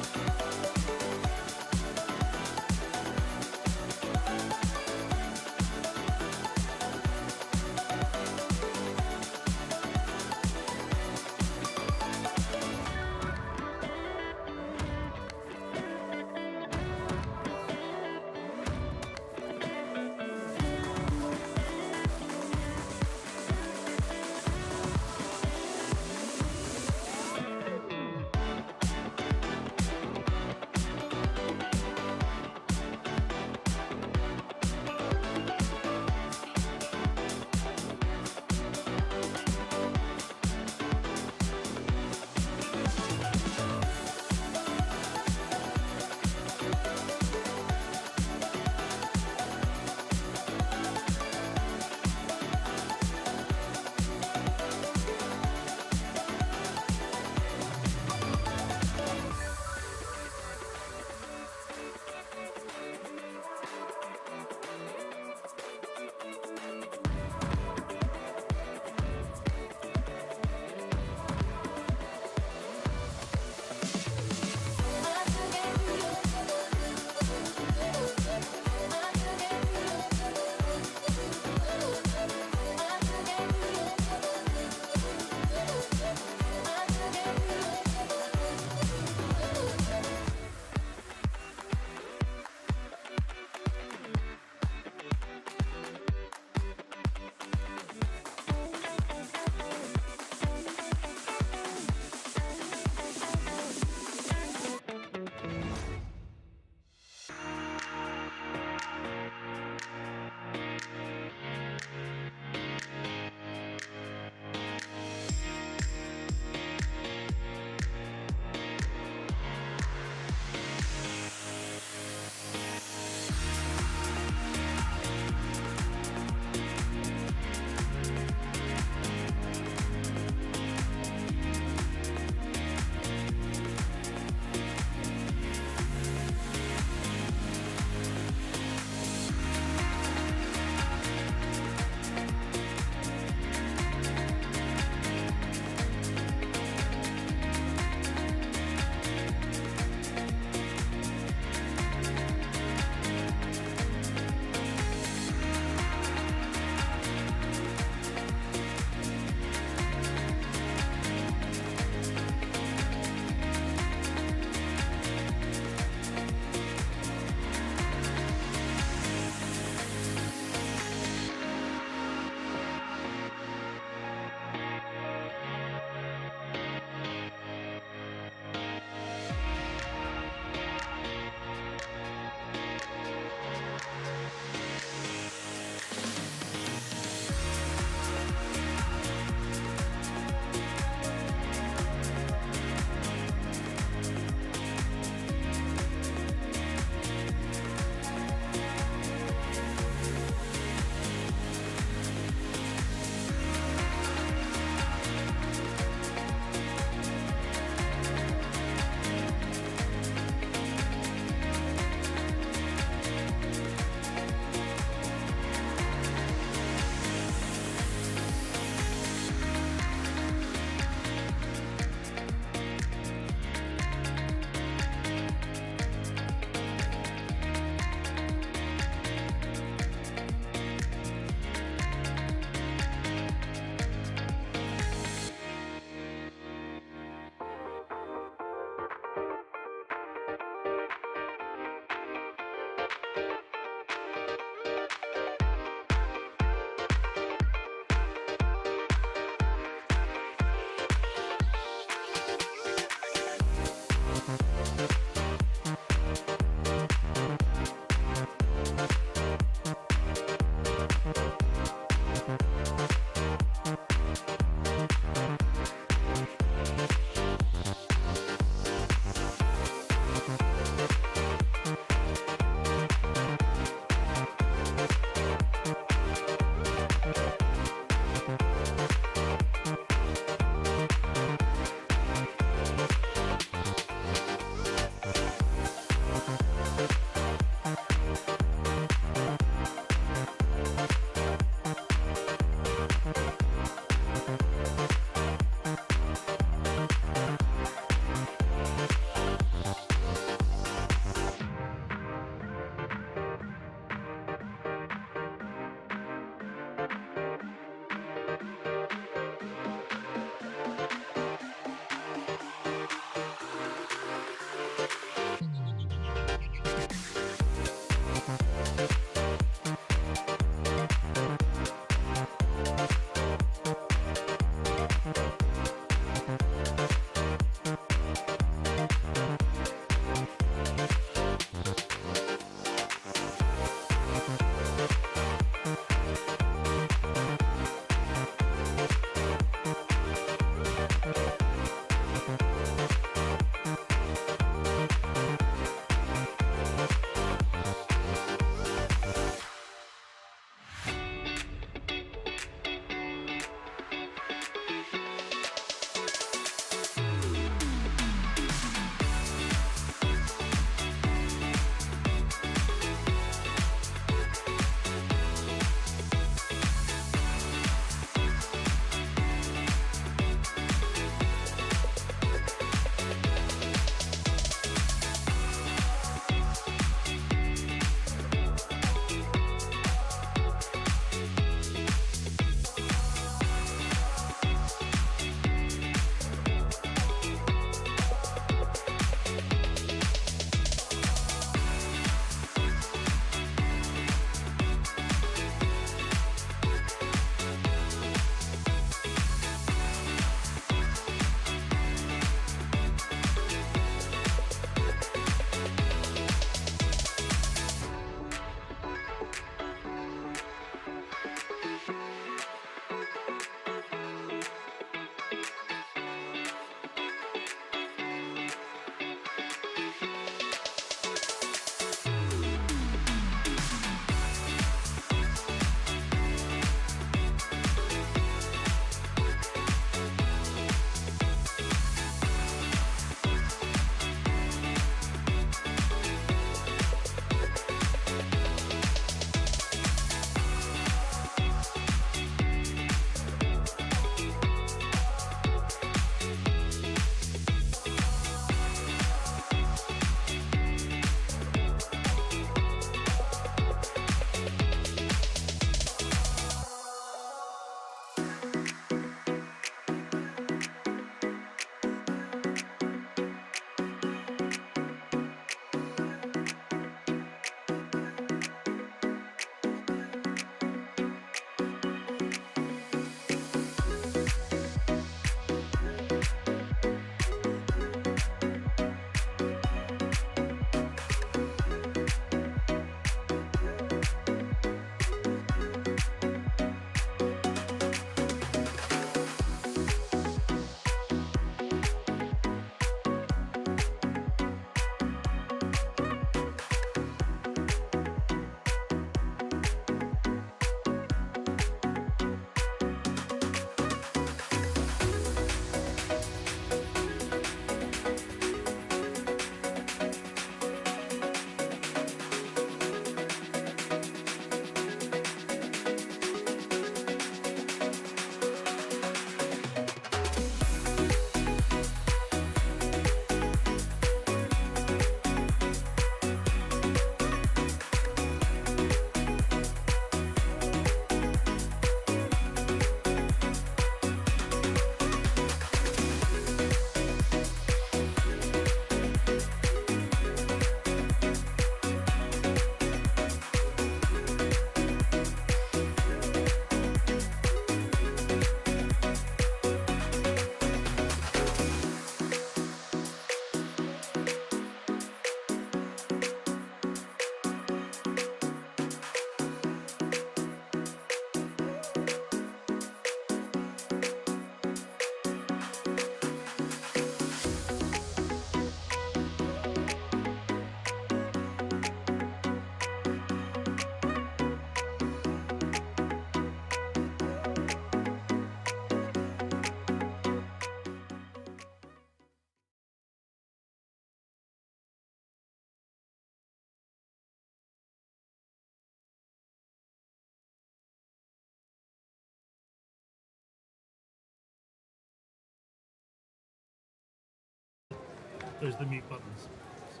Those are the mute buttons. So.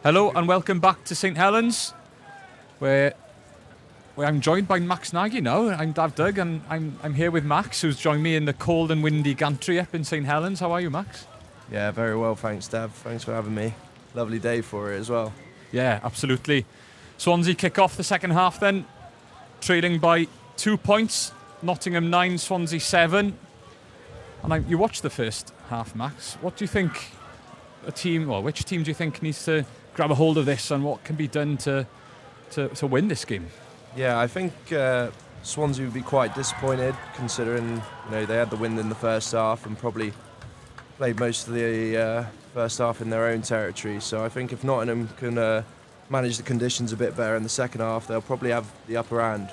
Hello and welcome back to St. Helens, where I'm joined by Max Nagy now. I'm Dav Doug and I'm here with Max, who's joined me in the cold and windy gantry up in St. Helens. How are you, Max? Yeah, very well, thanks, Dav. Thanks for having me. Lovely day for it as well. Yeah, absolutely. Swansea kick off the second half then, trailing by 2 points. Nottingham 9, Swansea 7. And you watched the first half, Max. What do you think which team do you think needs to grab a hold of this, and what can be done to win this game? Yeah, I think Swansea would be quite disappointed, considering they had the win in the first half and probably played most of the first half in their own territory. So I think if Nottingham can manage the conditions a bit better in the second half, they'll probably have the upper hand.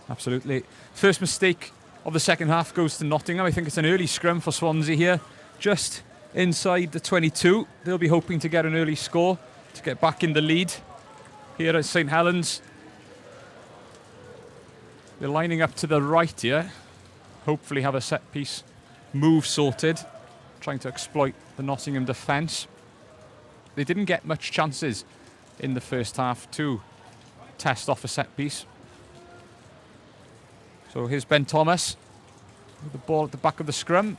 Absolutely. First mistake of the second half goes to Nottingham. I think it's an early scrum for Swansea here, just inside the 22. They'll be hoping to get an early score to get back in the lead here at St. Helens. They're lining up to the right here. Hopefully have a set piece move sorted, trying to exploit the Nottingham defence. They didn't get much chances in the first half to test off a set piece. So here's Ben Thomas with the ball at the back of the scrum.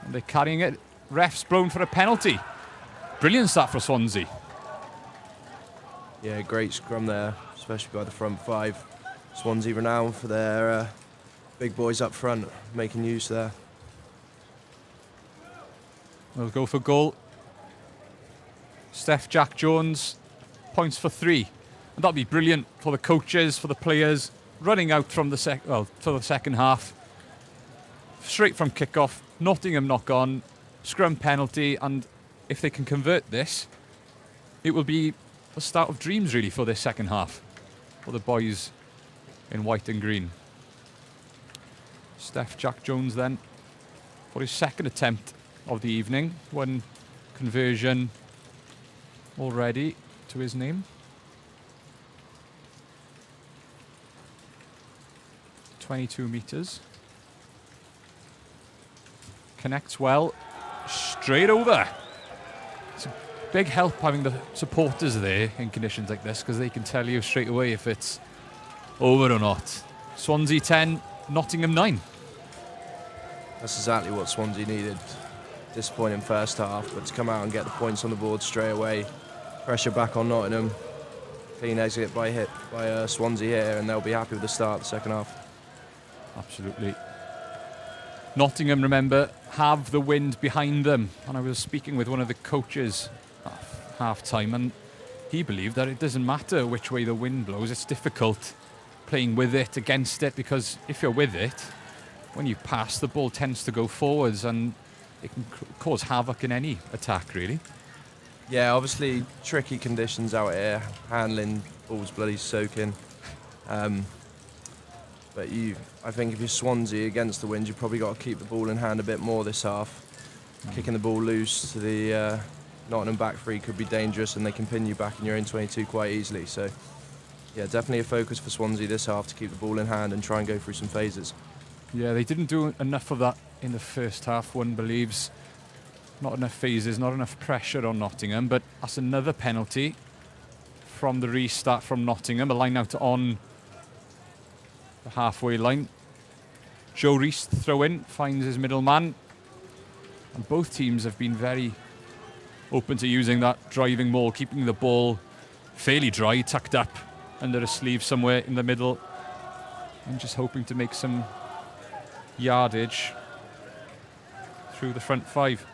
And they're carrying it. Ref's blown for a penalty. Brilliant start for Swansea. Yeah, great scrum there, especially by the front five. Swansea renowned for their big boys up front, making use there. They'll go for goal. Steph Jack Jones points for 3. And that'll be brilliant for the coaches, for the players, running out from for the second half. Straight from kick-off, Nottingham knock on, scrum penalty, and if they can convert this, it will be the start of dreams really for this second half for the boys in white and green. Steph Jack Jones then for his second attempt of the evening. One conversion already to his name. 22 metres. Connects well. Straight over. It's a big help having the supporters there in conditions like this, because they can tell you straight away if it's over or not. Swansea 10, Nottingham 9. That's exactly what Swansea needed. Disappointing first half, but to come out and get the points on the board straight away. Pressure back on Nottingham. Clean exit by Swansea here, and they'll be happy with the start of the second half. Absolutely. Nottingham, remember, have the wind behind them. And I was speaking with one of the coaches at half-time, and he believed that it doesn't matter which way the wind blows. It's difficult playing with it, against it, because if you're with it, when you pass, the ball tends to go forwards, and it can cause havoc in any attack, really. Yeah, obviously tricky conditions out here. Handling balls bloody soaking. But I think if you're Swansea against the wind, you've probably got to keep the ball in hand a bit more this half. Kicking the ball loose to the Nottingham back three could be dangerous, and they can pin you back in your own 22 quite easily. So, yeah, definitely a focus for Swansea this half to keep the ball in hand and try and go through some phases. Yeah, they didn't do enough of that in the first half, one believes. Not enough phases, not enough pressure on Nottingham, but that's another penalty from the restart from Nottingham. A line out on the halfway line. Joe Rees, throw in, finds his middle man. And both teams have been very open to using that driving maul, keeping the ball fairly dry, tucked up under a sleeve somewhere in the middle, and just hoping to make some yardage through the front five.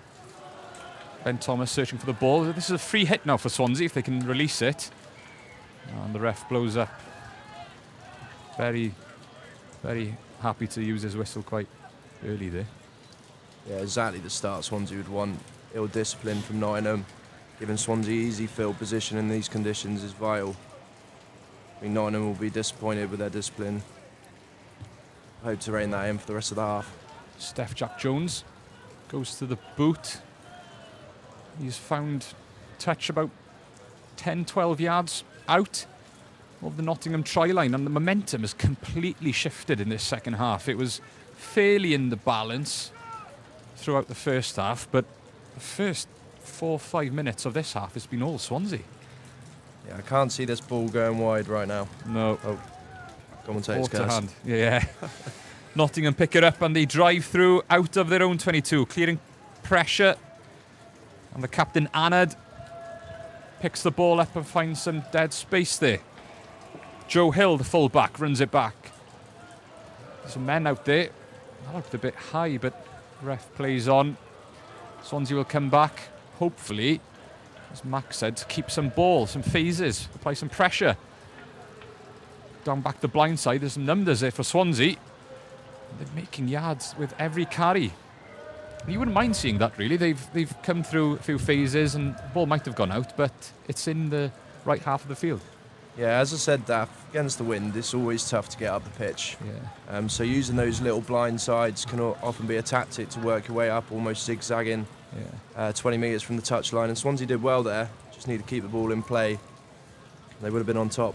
Ben Thomas searching for the ball. This is a free hit now for Swansea if they can release it. And the ref blows up. Very, very happy to use his whistle quite early there. Yeah, exactly the start Swansea would want. Ill discipline from Nottingham. Giving Swansea easy field position in these conditions is vital. I think Nottingham will be disappointed with their discipline. I hope to rein that in for the rest of the half. Steph Jack Jones goes to the boot. He's found touch about 10-12 yards out of the Nottingham try line, and the momentum has completely shifted in this second half. It was fairly in the balance throughout the first half, but The first 4 or 5 minutes of this half has been all Swansea. Yeah, I can't see this ball going wide right now. No. Oh, commentator's Ball to curse. hand. Yeah. Nottingham pick it up and they drive through out of their own 22, clearing pressure. And the captain, Anad, picks the ball up and finds some dead space there. Joe Hill, the full-back, runs it back. There's some men out there. That looked a bit high, but ref plays on. Swansea will come back, hopefully, as Max said, to keep some ball, some phases, apply some pressure. Down back the blind side, there's some numbers there for Swansea. They're making yards with every carry. And you wouldn't mind seeing that, really. They've come through a few phases and the ball might have gone out, but it's in the right half of the field. Yeah, as I said, Daff, against the wind, it's always tough to get up the pitch. Yeah. So using those little blind sides can often be a tactic to work your way up, almost zigzagging 20 metres from the touchline. And Swansea did well there. Just need to keep the ball in play. They would have been on top.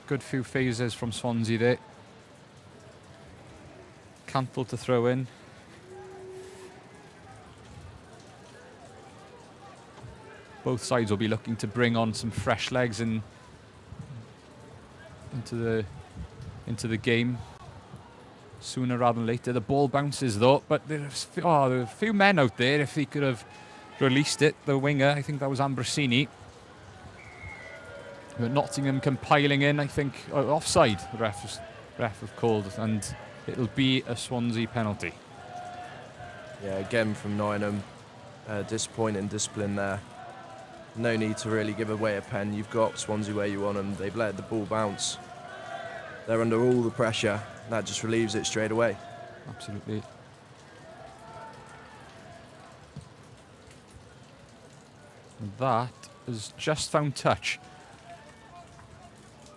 Good few phases from Swansea there. Cantwell to throw in. Both sides will be looking to bring on some fresh legs into the game sooner rather than later. The ball bounces though, but there are a few men out there. If he could have released it, the winger, I think that was Ambrosini. But Nottingham compiling in, I think, offside. The ref have called, and it'll be a Swansea penalty. Yeah, again from Nottingham, disappointing discipline there. No need to really give away a pen. You've got Swansea where you want them. They've let the ball bounce. They're under all the pressure. That just relieves it straight away. Absolutely. And that has just found touch.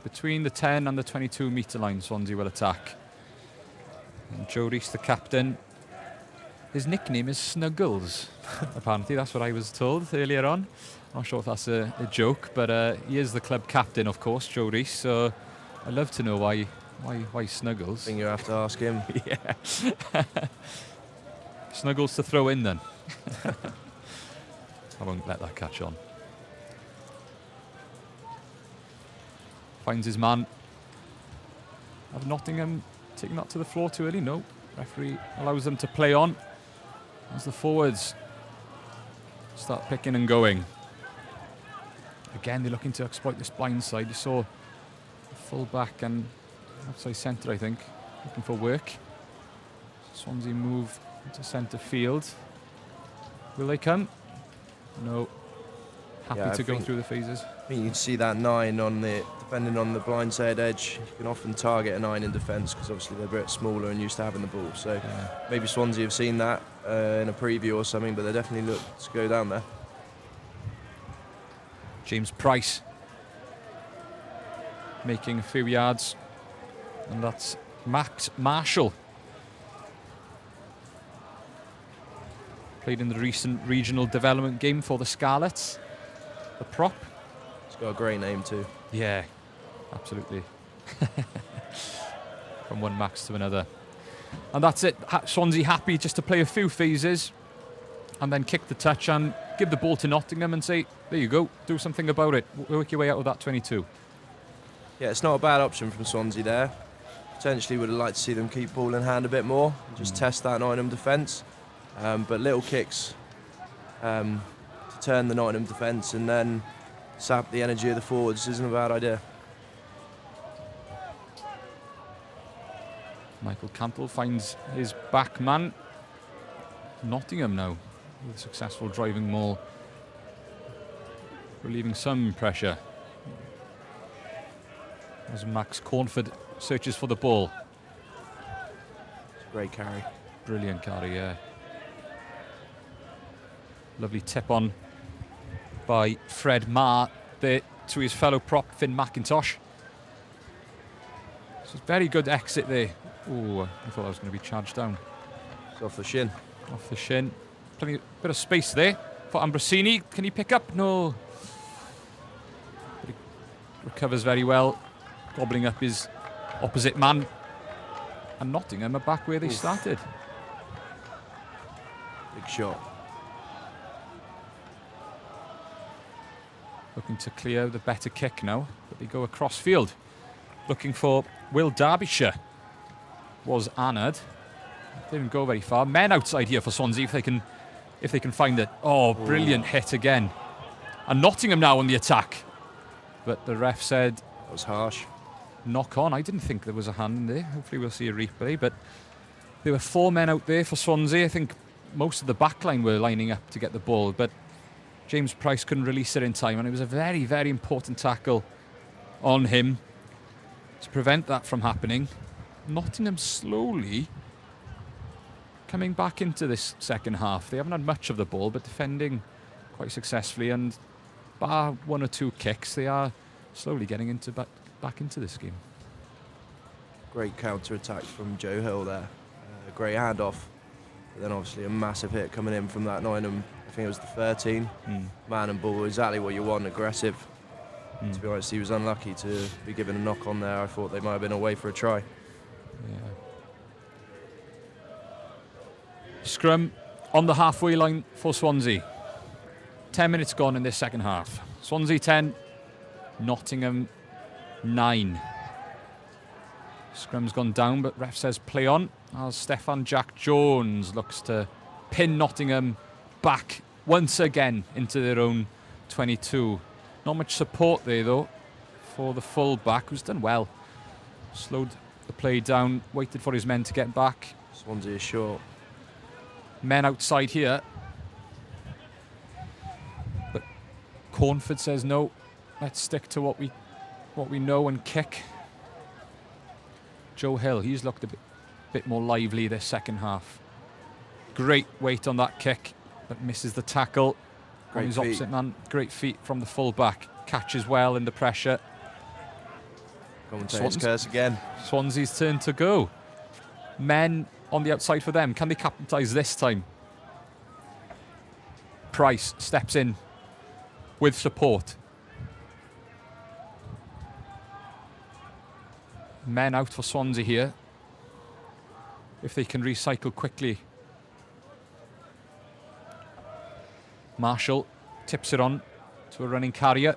Between the 10 and the 22 metre line, Swansea will attack. And Joe Rees, the captain, his nickname is Snuggles. Apparently, that's what I was told earlier on. Not sure if that's a joke, but he is the club captain, of course, Joe Rees. So I'd love to know why Snuggles. I think you have to ask him. Yeah. Snuggles to throw in then. I won't let that catch on. Finds his man. Have Nottingham taking that to the floor too early? No. Referee allows them to play on as the forwards start picking and going. Again, they're looking to exploit this blind side. You saw the full back and outside centre, I think, looking for work. Swansea move to centre field. Will they come? No. Happy to go through the phases. I think you can see that 9 on the, depending on the blindside edge. You can often target a 9 in defence because obviously they're a bit smaller and used to having the ball. So maybe Swansea have seen that in a preview or something, but they definitely look to go down there. James Price making a few yards, and that's Max Marshall. Played in the recent regional development game for the Scarlets. The prop. He's got a great name too. Yeah, absolutely. From one Max to another. And that's it. Swansea happy just to play a few phases and then kick the touch and give the ball to Nottingham and say, there you go, do something about it. Work your way out of that 22. Yeah, it's not a bad option from Swansea there. Potentially would have liked to see them keep ball in hand a bit more and just test that Nottingham defence. But little kicks to turn the Nottingham defence and then sap the energy of the forwards isn't a bad idea. Michael Cantwell finds his back man. Nottingham now with a successful driving maul, relieving some pressure as Max Cornford searches for the ball. It's a great carry. Brilliant carry, yeah. Lovely tip on by Fred Marr there to his fellow prop Finn McIntosh. So very good exit there. Oh, I thought I was going to be charged down. It's off the shin. Off the shin. Plenty, bit of space there for Ambrosini. Can he pick up? No. But he recovers very well, gobbling up his opposite man. And Nottingham are back where they started. Big shot. Looking to clear the better kick now, but they go across field. Looking for Will Derbyshire. Was Anad. Didn't go very far. Men outside here for Swansea if they can find it. Oh, brilliant hit again. And Nottingham now on the attack. But the ref said... That was harsh. Knock on. I didn't think there was a hand in there. Hopefully we'll see a replay. But there were 4 men out there for Swansea. I think most of the back line were lining up to get the ball. But James Price couldn't release it in time. And it was a very, very important tackle on him to prevent that from happening. Nottingham slowly coming back into this second half. They haven't had much of the ball, but defending quite successfully. And bar 1 or 2 kicks, they are slowly getting into back into this game. Great counter-attack from Joe Hill there. Great handoff. But then obviously a massive hit coming in from that Nottingham, I think it was the 13. Man and ball, exactly what you want, aggressive. To be honest, he was unlucky to be given a knock on there. I thought they might have been away for a try. Yeah. Scrum on the halfway line for Swansea. 10 minutes gone in this second half. Swansea 10, Nottingham 9. Scrum's gone down, but ref says play on as Stefan Jack Jones looks to pin Nottingham back once again into their own 22. Not much support there though for the full back, who's done well. Slowed the play down, waited for his men to get back. Swansea is short. Men outside here. But Cornford says no, let's stick to what we know and kick. Joe Hill, he's looked a bit more lively this second half. Great weight on that kick, but misses the tackle. On his opposite man. Great feet from the full back. Catches well in the pressure. Commentator's curse again. Swansea's turn to go. Men on the outside for them. Can they capitalise this time? Price steps in with support. Men out for Swansea here. If they can recycle quickly. Marshall tips it on to a running carrier.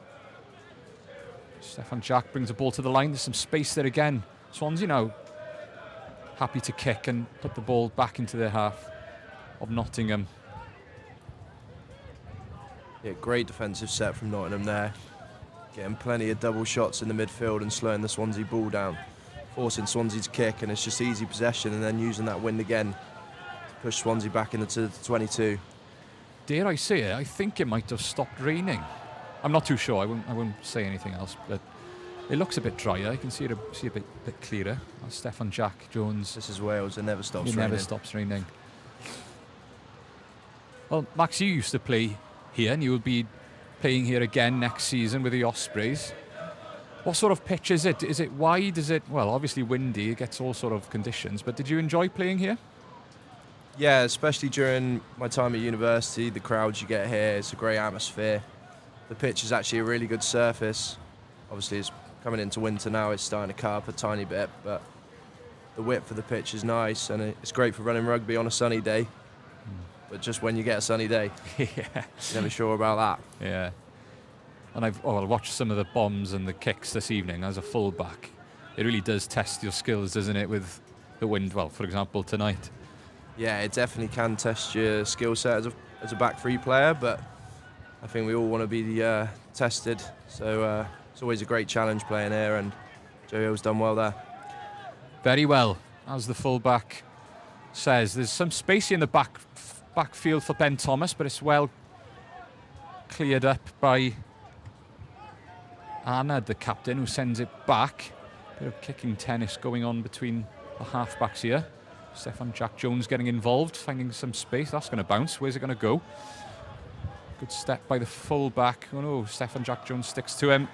Stefan Jack brings the ball to the line. There's some space there again. Swansea now happy to kick and put the ball back into their half of Nottingham. Yeah, great defensive set from Nottingham there. Getting plenty of double shots in the midfield and slowing the Swansea ball down. Forcing Swansea to kick, and it's just easy possession, and then using that wind again to push Swansea back into the 22. Dare I say it, I think it might have stopped raining. I'm not too sure, I won't say anything else, but it looks a bit drier. I can see it a bit clearer. Stefan Jack Jones. This is Wales, it never stops raining. It never stops raining. Well, Max, you used to play here, and you will be playing here again next season with the Ospreys. What sort of pitch is it? Is it wide? Is it, well, obviously windy, it gets all sort of conditions, but did you enjoy playing here? Yeah, especially during my time at university, the crowds you get here, it's a great atmosphere. The pitch is actually a really good surface. Obviously, it's coming into winter now, it's starting to cut up a tiny bit, but the width of the pitch is nice, and it's great for running rugby on a sunny day. But just when you get a sunny day, yeah, you're never sure about that. Yeah. And I've watched some of the bombs and the kicks this evening as a full-back. It really does test your skills, doesn't it, with the wind, well, for example, tonight. Yeah, it definitely can test your skill set as a back three player, but I think we all want to be tested. So it's always a great challenge playing here, and Joe Hill's done well there. Very well, as the full-back says. There's some space in the backfield for Ben Thomas, but it's well cleared up by Anad, the captain, who sends it back. Bit of kicking tennis going on between the half-backs here. Stefan Jack Jones getting involved, finding some space. That's going to bounce. Where's it going to go? Good step by the full-back. Oh no, Stefan Jack Jones sticks to him.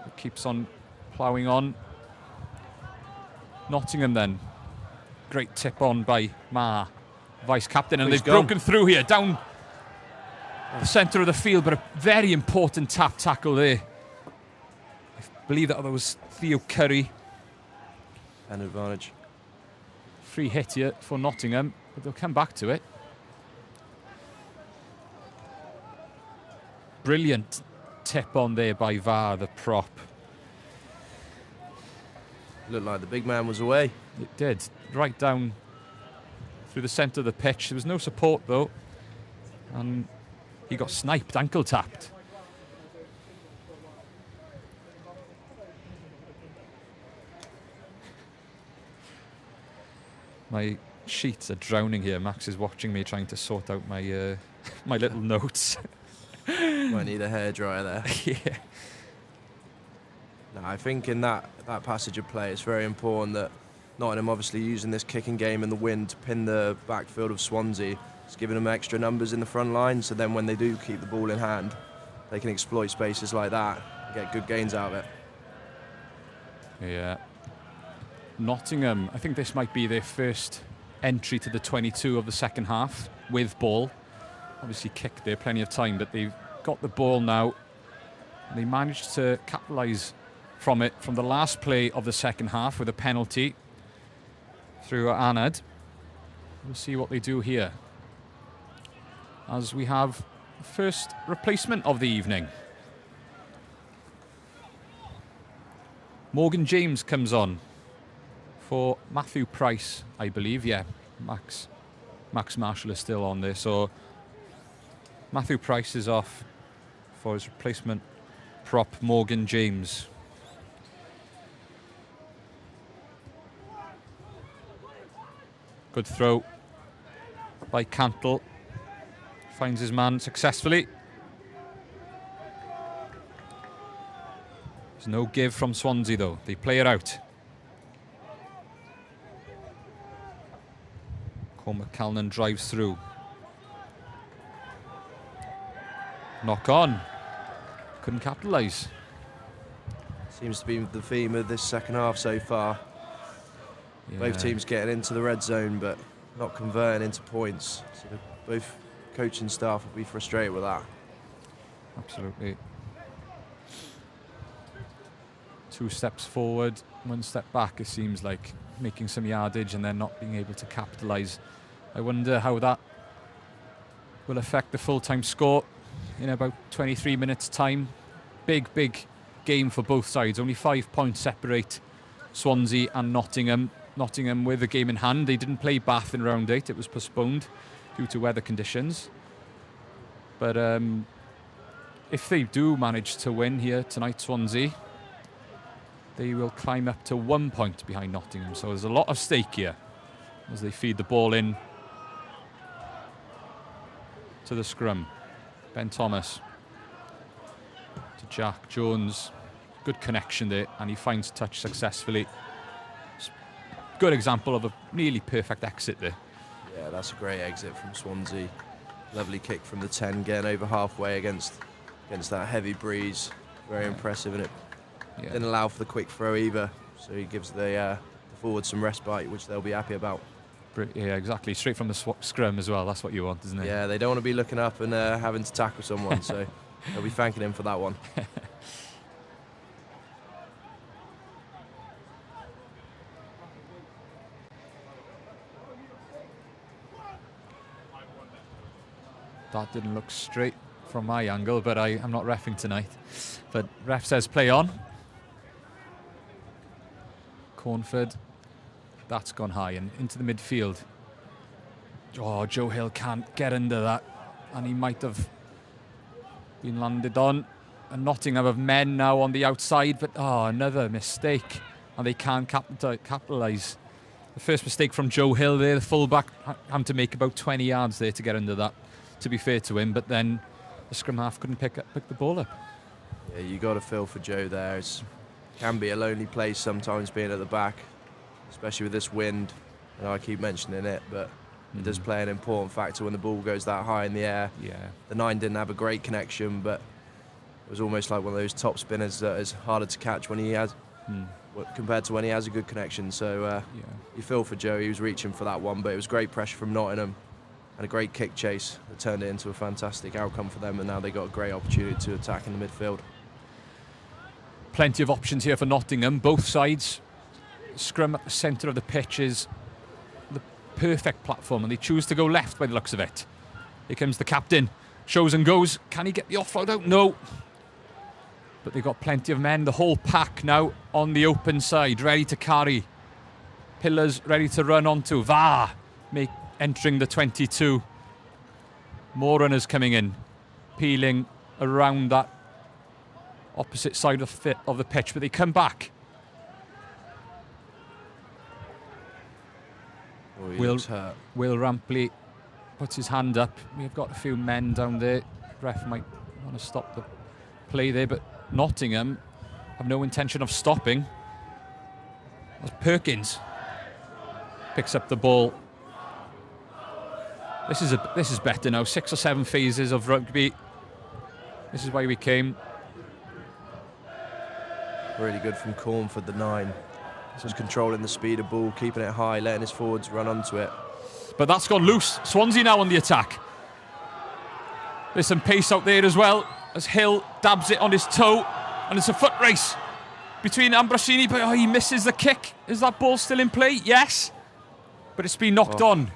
It keeps on ploughing on. Nottingham then. Great tip on by Ma, vice-captain, and they've broken through here, down the centre of the field, but a very important tap tackle there. I believe that was Theo Curry. An advantage. Free hit here for Nottingham, but they'll come back to it. brilliant tip on there by VAR, the prop. Looked like the big man was away. It did, right down through the centre of the pitch. There was no support though, and he got sniped, ankle tapped. My sheets are drowning here. Max is watching me trying to sort out my my little notes. Might need a hairdryer there. Yeah. No, I think in that passage of play, it's very important that Nottingham obviously using this kicking game and the wind to pin the backfield of Swansea. It's giving them extra numbers in the front line, so then when they do keep the ball in hand, they can exploit spaces like that and get good gains out of it. Yeah. Nottingham, I think this might be their first entry to the 22 of the second half with ball. Obviously kicked there plenty of time, but they've got the ball now. And they managed to capitalise from it from the last play of the second half with a penalty through Anad. We'll see what they do here, as we have the first replacement of the evening. Morgan James comes on for Matthew Price, I believe. Yeah, Max Marshall is still on there, so Matthew Price is off for his replacement prop, Morgan James. Good throw by Cantle. Finds his man successfully. There's no give from Swansea though. They play it out. Cormac Calnan drives through. Knock on. Couldn't capitalise. Seems to be the theme of this second half so far. Yeah. Both teams getting into the red zone, but not converting into points. So both coaching staff will be frustrated with that. Absolutely. 2 steps forward, 1 step back, it seems like, making some yardage and then not being able to capitalise. I wonder how that will affect the full-time score in about 23 minutes' time. Big game for both sides. Only 5 points separate Swansea and Nottingham. Nottingham with the game in hand. They didn't play Bath in round 8. It was postponed due to weather conditions. But if they do manage to win here tonight, Swansea, they will climb up to 1 point behind Nottingham. So there's a lot of stake here as they feed the ball in to the scrum. Ben Thomas to Jack Jones. Good connection there, and he finds touch successfully. Good example of a nearly perfect exit there. Yeah, that's a great exit from Swansea. Lovely kick from the 10, getting over halfway against that heavy breeze. Very impressive, and it didn't allow for the quick throw either. So he gives the forward some respite, which they'll be happy about. Yeah, exactly. Straight from the scrum as well. That's what you want, isn't it? Yeah, they don't want to be looking up and having to tackle someone, so they'll be thanking him for that one. That didn't look straight from my angle, but I'm not reffing tonight. But ref says play on. Cornford. That's gone high and into the midfield. Oh, Joe Hill can't get under that, and he might have been landed on. And Nottingham have men now on the outside, but another mistake, and they can't capitalise. The first mistake from Joe Hill there, the fullback, had to make about 20 yards there to get under that, to be fair to him, but then the scrum half couldn't pick the ball up. Yeah, you got to feel for Joe there. It can be a lonely place sometimes being at the back, especially with this wind. I know I keep mentioning it, but it does play an important factor when the ball goes that high in the air. Yeah. The 9 didn't have a great connection, but it was almost like one of those top spinners that is harder to catch when he has, compared to when he has a good connection. So you feel for Joe. He was reaching for that one, but it was great pressure from Nottingham and a great kick chase that turned it into a fantastic outcome for them, and now they got a great opportunity to attack in the midfield. Plenty of options here for Nottingham, both sides. Scrum at the centre of the pitch is the perfect platform, and they choose to go left by the looks of it. Here comes the captain, Shows and goes. Can he get the offload out? No. But they've got plenty of men. The whole pack now on the open side, ready to carry. Pillars ready to run onto. Va entering the 22. More runners coming in. Peeling around that opposite side of the pitch. But they come back. Will Rampley puts his hand up. We've got a few men down there. Ref might want to stop the play there, but Nottingham have no intention of stopping. As Perkins picks up the ball. This is better now. 6 or 7 phases of rugby. This is why we came. Really good from Cornford, the 9. Just controlling the speed of ball, keeping it high, letting his forwards run onto it. But that's gone loose. Swansea now on the attack. There's some pace out there as well, as Hill dabs it on his toe, and it's a foot race between Ambrosini, but he misses the kick. Is that ball still in play? Yes. But it's been knocked on.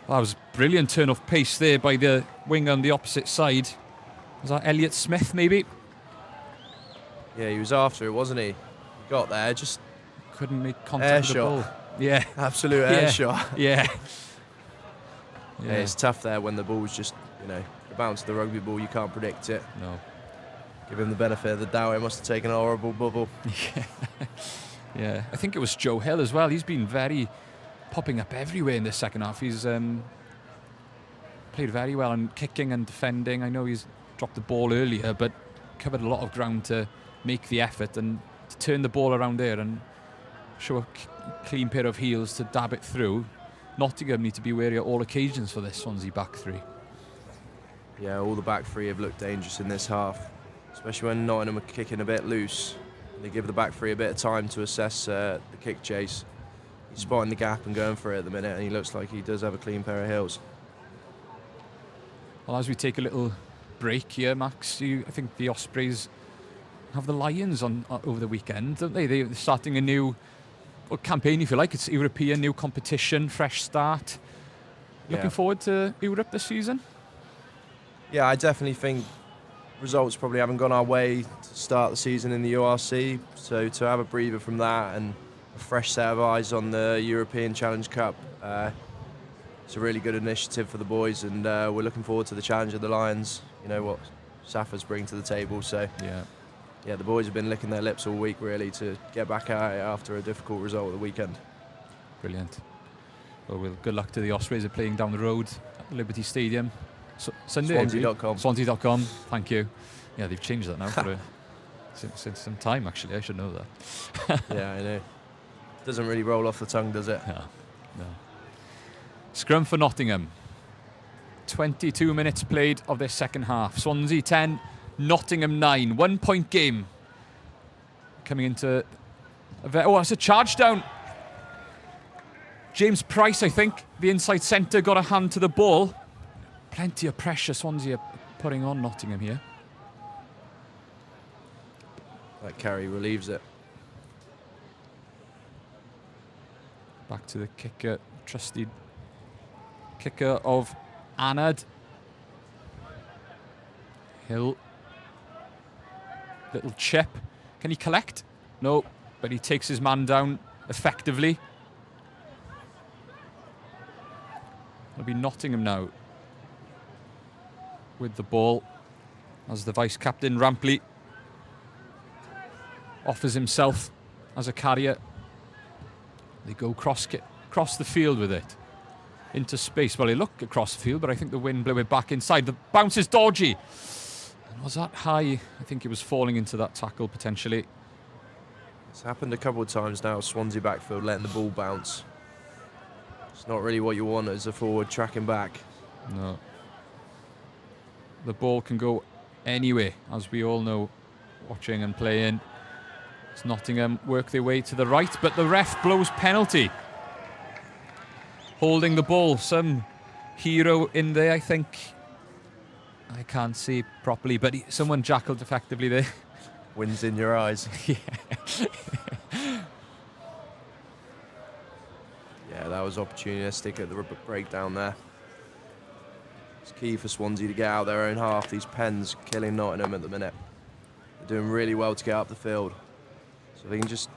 That was a brilliant turn of pace there by the wing on the opposite side. Was that Elliot Smith, maybe? Yeah, he was after it, wasn't he? He got there, just couldn't make contact with the ball. Yeah. Absolute air shot. Yeah. Yeah, it's tough there when the ball's just, the bounce of the rugby ball, you can't predict it. No. Give him the benefit of the doubt, it must have taken a horrible bubble. Yeah. I think it was Joe Hill as well. He's been very popping up everywhere in the second half. He's played very well on kicking and defending. I know he's dropped the ball earlier, but covered a lot of ground to make the effort and to turn the ball around there and show a clean pair of heels to dab it through. Nottingham need to be wary at all occasions for this Swansea back three. Yeah, all the back three have looked dangerous in this half, especially when Nottingham are kicking a bit loose. They give the back three a bit of time to assess the kick chase. He's spotting the gap and going for it at the minute, and he looks like he does have a clean pair of heels. Well, as we take a little break here, Max, I think the Ospreys have the Lions on over the weekend, don't they? They're starting a new campaign, if you like. It's European, new competition, fresh start. Looking forward to Europe this season? Yeah, I definitely think results probably haven't gone our way to start the season in the URC, so to have a breather from that and a fresh set of eyes on the European Challenge Cup, it's a really good initiative for the boys, and we're looking forward to the challenge of the Lions. You know what Saffers bring to the table, so yeah, the boys have been licking their lips all week really to get back at it after a difficult result at the weekend. Brilliant. Well, good luck to the Ospreys. Are playing down the road at Liberty Stadium Sunday. Swansea.com. Thank you. Yeah, they've changed that now for since some time, actually. I should know that. Yeah, I know. Doesn't really roll off the tongue, does it? No. Scrum for Nottingham. 22 minutes played of their second half. Swansea 10, Nottingham 9. 1 point game. Coming into it's a charge down. James Price, I think, the inside centre, got a hand to the ball. Plenty of pressure Swansea are putting on Nottingham here. That carry relieves it. Back to the kicker, trusted kicker of Anad. Hill. Little chip. Can he collect? No, but he takes his man down effectively. It'll be Nottingham now with the ball as the vice-captain Rampley offers himself as a carrier. They go cross the field with it into space. Well, they look across the field, but I think the wind blew it back inside. The bounce is dodgy. And was that high? I think he was falling into that tackle potentially. It's happened a couple of times now, Swansea backfield letting the ball bounce. It's not really what you want as a forward tracking back. No. The ball can go anywhere, as we all know, watching and playing. As Nottingham work their way to the right, but the ref blows penalty. Holding the ball, some hero in there, I think. I can't see properly, but someone jackled effectively there. Wind's in your eyes. Yeah. Yeah, that was opportunistic at the breakdown there. It's key for Swansea to get out their own half. These pens killing Nottingham at the minute. They're doing really well to get up the field. So if they can just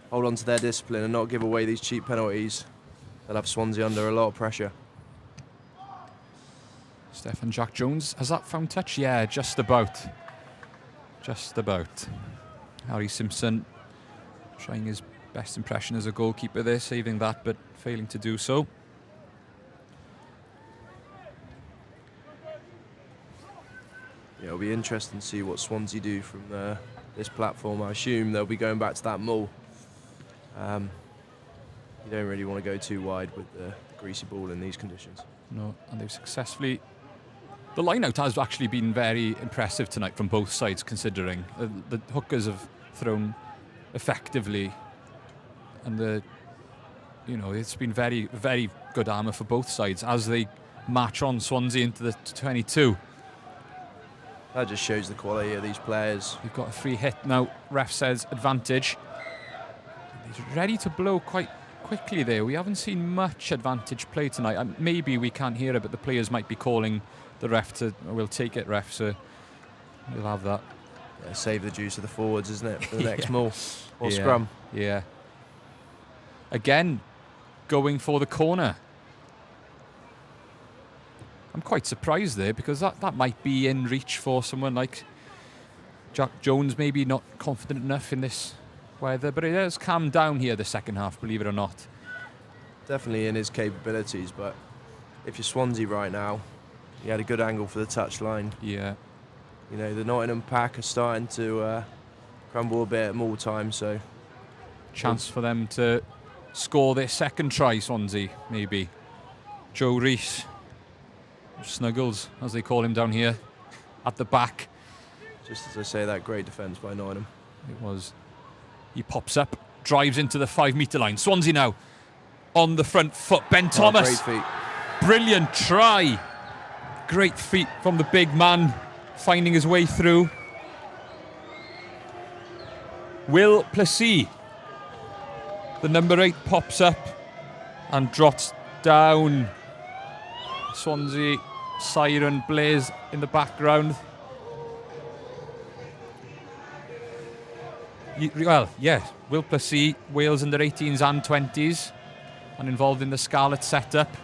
hold on to their discipline and not give away these cheap penalties, they'll have Swansea under a lot of pressure. Stefan Jack Jones, has that found touch? Yeah, just about. Just about. Harry Simpson trying his best impression as a goalkeeper there, saving that but failing to do so. Yeah, it'll be interesting to see what Swansea do from this platform. I assume they'll be going back to that mull. You don't really want to go too wide with the greasy ball in these conditions. No, and they've successfully... The line-out has actually been very impressive tonight from both sides, considering the hookers have thrown effectively, and it's been very, very good armour for both sides as they march on Swansea into the 22. That just shows the quality of these players. We've got a free hit now. Ref says advantage. He's ready to blow quite quickly there. We haven't seen much advantage play tonight. And maybe we can't hear it, but the players might be calling the ref to, we'll take it, ref, so we'll have that. Yeah, save the juice of the forwards, isn't it, for the next maul or scrum. Yeah. Again, going for the corner. I'm quite surprised there, because that might be in reach for someone like Jack Jones, maybe not confident enough in this weather, but it has calmed down here the second half, believe it or not. Definitely in his capabilities, but if you're Swansea right now, he had a good angle for the touchline. Yeah. You know, the Nottingham pack are starting to crumble a bit at more time, so... Chance for them to score their second try, Swansea, maybe. Joe Rees, Snuggles, as they call him down here, at the back. Just as I say, that great defence by Nottingham. It was. He pops up, drives into the 5-metre line. Swansea now on the front foot. Ben Thomas. Great feet. Brilliant try. Great feet from the big man, finding his way through. Will Plessis, the number 8, pops up and drops down. Swansea siren blaze in the background. Well, yeah, Will Plessis, Wales under 18s and 20s, and involved in the Scarlet setup.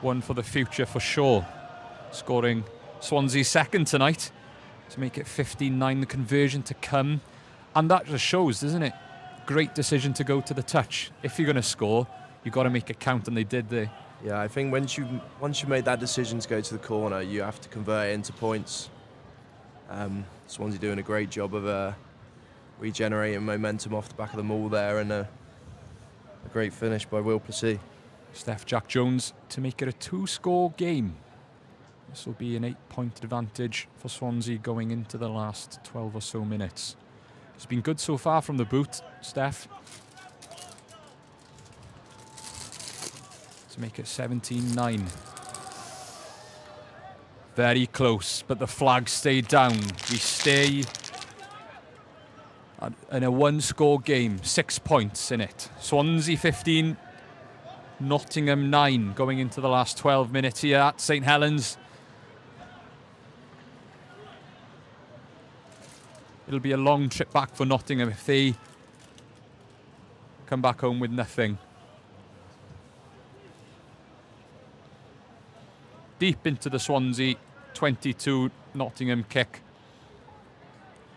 One for the future for sure. Scoring Swansea's second tonight to make it 15-9, the conversion to come. And that just shows, doesn't it? Great decision to go to the touch. If you're going to score, you've got to make it count, and they did there. Yeah, I think once you made that decision to go to the corner, you have to convert it into points. Swansea doing a great job of regenerating momentum off the back of the maul there, and a great finish by Will Plessis. Steph Jack Jones to make it a 2-score game. This will be an 8-point advantage for Swansea going into the last 12 or so minutes. It's been good so far from the boot, Steph. To make it 17-9. Very close, but the flag stayed down. We stay in a 1-score game, 6 points in it. Swansea 15, Nottingham 9, going into the last 12 minutes here at St. Helens. It'll be a long trip back for Nottingham if they come back home with nothing. Deep into the Swansea 22 Nottingham kick.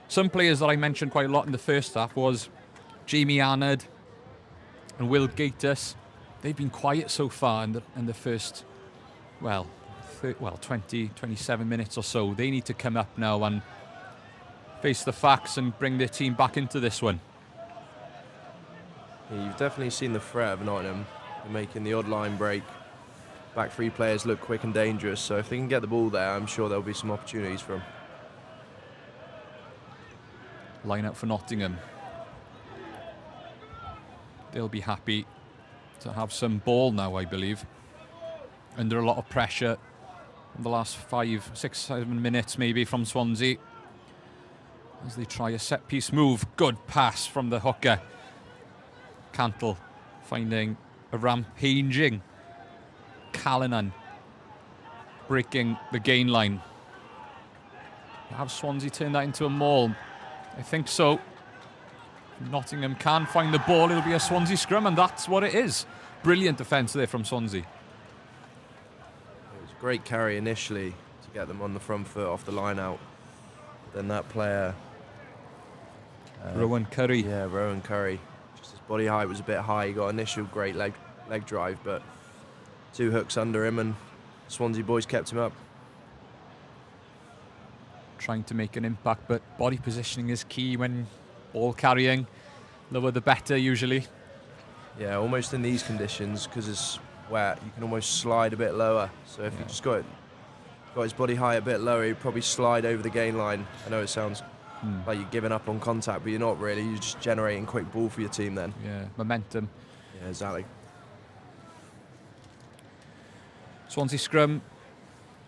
Some players that I mentioned quite a lot in the first half was Jamie Arnott and Will Gatiss. They've been quiet so far in the first, 20, 27 minutes or so. They need to come up now and face the facts and bring their team back into this one. Yeah, you've definitely seen the threat of Nottingham making the odd line break. Back three players look quick and dangerous, so if they can get the ball there, I'm sure there'll be some opportunities for them. Line out for Nottingham. They'll be happy to have some ball now, I believe. Under a lot of pressure in the last 5, 6, 7 minutes maybe from Swansea. As they try a set-piece move. Good pass from the hooker. Cantle finding a rampaging Callanan breaking the gain line. Have Swansea turn that into a maul? I think so. Nottingham can find the ball, it'll be a Swansea scrum, and that's what it is. Brilliant defence there from Swansea. It was a great carry initially to get them on the front foot off the line out. Then that player... Rowan Curry. Yeah, Rowan Curry. Just his body height was a bit high. He got initial great leg drive, but 2 hooks under him and Swansea boys kept him up. Trying to make an impact, but body positioning is key when ball carrying. Lower the better usually. Yeah, almost in these conditions, because it's wet, you can almost slide a bit lower. So if you just got his body height a bit lower, he'd probably slide over the gain line. I know it sounds like you're giving up on contact, but you're not really. You're just generating quick ball for your team then. Yeah, momentum. Yeah, exactly. Swansea scrum.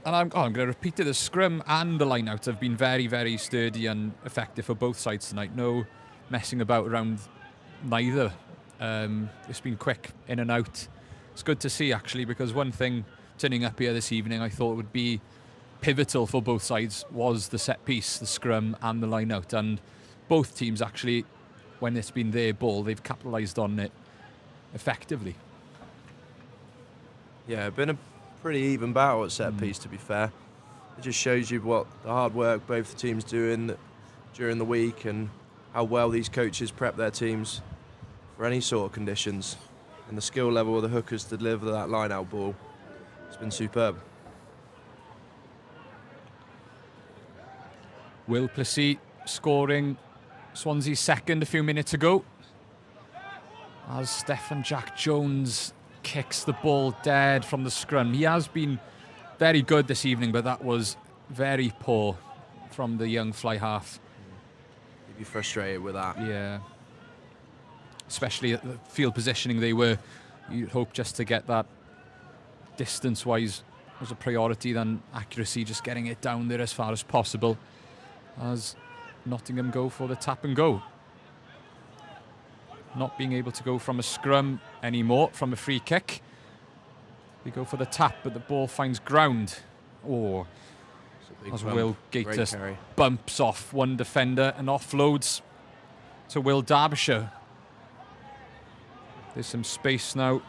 And I'm going to repeat it, the scrum and the line-out have been very, very sturdy and effective for both sides tonight. No messing about around neither. It's been quick, in and out. It's good to see, actually, because one thing turning up here this evening I thought would be pivotal for both sides was the set piece, the scrum and the line-out. And both teams, actually, when it's been their ball, they've capitalised on it effectively. Yeah, been a pretty even battle at set piece, to be fair. It just shows you what the hard work both the teams doing during the week and how well these coaches prep their teams for any sort of conditions. And the skill level of the hookers to deliver that line-out ball, it's been superb. Will Plessy scoring Swansea's second a few minutes ago, as Stephen Jack Jones kicks the ball dead from the scrum. He has been very good this evening, but that was very poor from the young fly half. You'd be frustrated with that. Yeah. Especially at the field positioning they were. You'd hope just to get that distance-wise was a priority, then accuracy, just getting it down there as far as possible as Nottingham go for the tap and go. Not being able to go from a scrum anymore, from a free kick. They go for the tap, but the ball finds ground. Oh, as Will Gators bumps off one defender and offloads to Will Derbyshire. There's some space now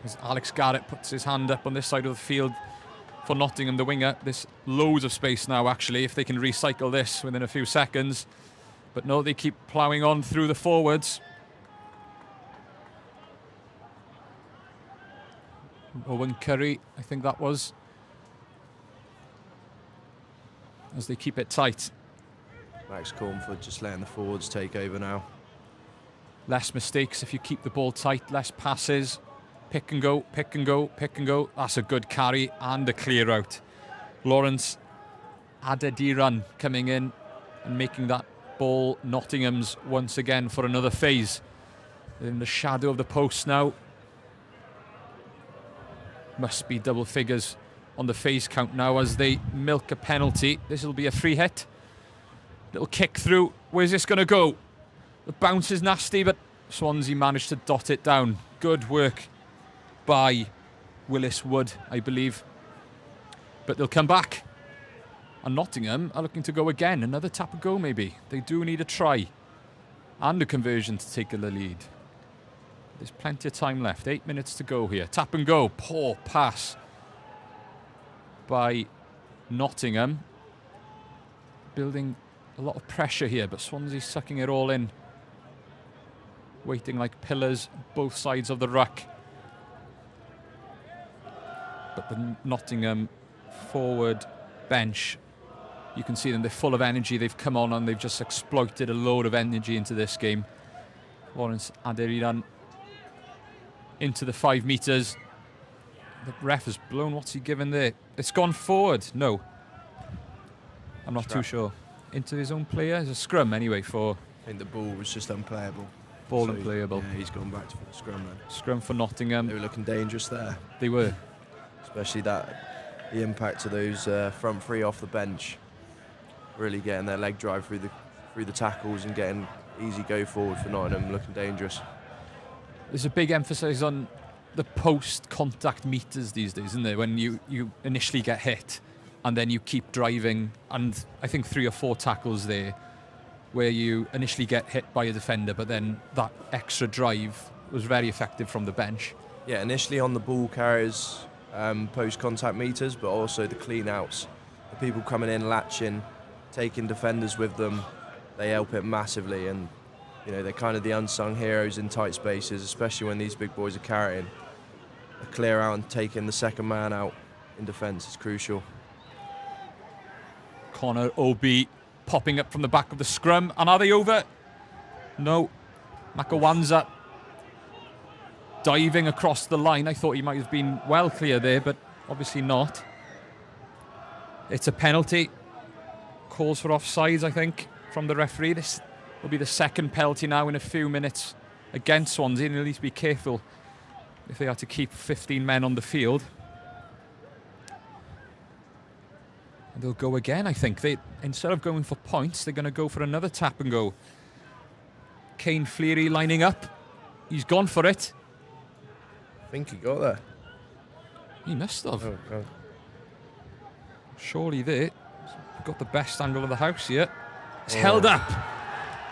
as Alex Garrett puts his hand up on this side of the field for Nottingham, the winger. There's loads of space now, actually, if they can recycle this within a few seconds. But no, they keep ploughing on through the forwards. Owen Curry, I think that was. As they keep it tight. Max Cornford just letting the forwards take over now. Less mistakes if you keep the ball tight, less passes. Pick and go, pick and go, pick and go. That's a good carry and a clear out. Lawrence Adediran coming in and making that ball Nottingham's once again for another phase. In the shadow of the post now. Must be double figures on the phase count now as they milk a penalty. This will be a free hit. Little kick through. Where's this going to go? The bounce is nasty, but Swansea managed to dot it down. Good work by Willis Wood, I believe. But they'll come back. And Nottingham are looking to go again. Another tap and go, maybe. They do need a try and a conversion to take the lead. There's plenty of time left. 8 minutes to go here. Tap and go. Poor pass by Nottingham. Building a lot of pressure here, but Swansea sucking it all in. Waiting like pillars both sides of the ruck. But the Nottingham forward bench, you can see them, they're full of energy. They've come on and they've just exploited a load of energy into this game. Lawrence Aderiran into the 5 metres. The ref has blown. What's he given there? It's gone forward. No. I'm not too sure. Into his own player. It's a scrum anyway for... I think the ball was just unplayable. Ball unplayable. Yeah, he's gone back to the scrum then. Scrum for Nottingham. They were looking dangerous there. They were. Especially the impact of those front three off the bench. Really getting their leg drive through the tackles and getting easy go forward for Nottingham, looking dangerous. There's a big emphasis on the post-contact meters these days, isn't there? When you initially get hit and then you keep driving, and I think 3 or 4 tackles there where you initially get hit by a defender, but then that extra drive was very effective from the bench. Yeah, initially on the ball carriers, post-contact meters, but also the clean-outs. The people coming in, latching, taking defenders with them, they help it massively, and you know, they're kind of the unsung heroes in tight spaces, especially when these big boys are carrying. A clear out and taking the second man out in defence is crucial. Connor Obi popping up from the back of the scrum, and are they over? No. Makawanza diving across the line. I thought he might have been well clear there, but obviously not. It's a penalty. Calls for offsides, I think, from the referee. This will be the second penalty now in a few minutes against Swansea, and at least be careful if they are to keep 15 men on the field. And they'll go again, I think. Instead of going for points, they're going to go for another tap and go. Kane Fleary lining up. He's gone for it. I think he got there. He must have. Oh, God. Surely there. Got the best angle of the house here. It's held up.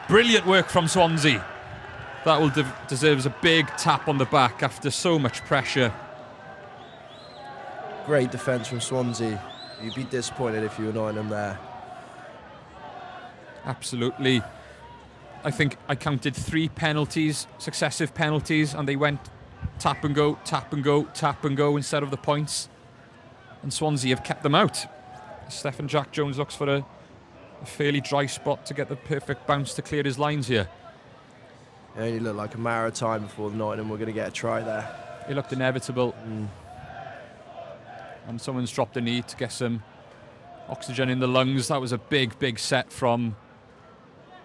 Brilliant work from Swansea. That will deserves a big tap on the back after so much pressure. Great defence from Swansea. You'd be disappointed if you were Nottingham there. Absolutely. I think I counted 3 penalties, successive penalties, and they went tap and go, tap and go, tap and go instead of the points. And Swansea have kept them out. Stephen Jack Jones looks for a fairly dry spot to get the perfect bounce to clear his lines here. It only looked like a matter of time before Nottingham were going to get a try there. It looked inevitable. And someone's dropped a knee to get some oxygen in the lungs. That was a big, big set from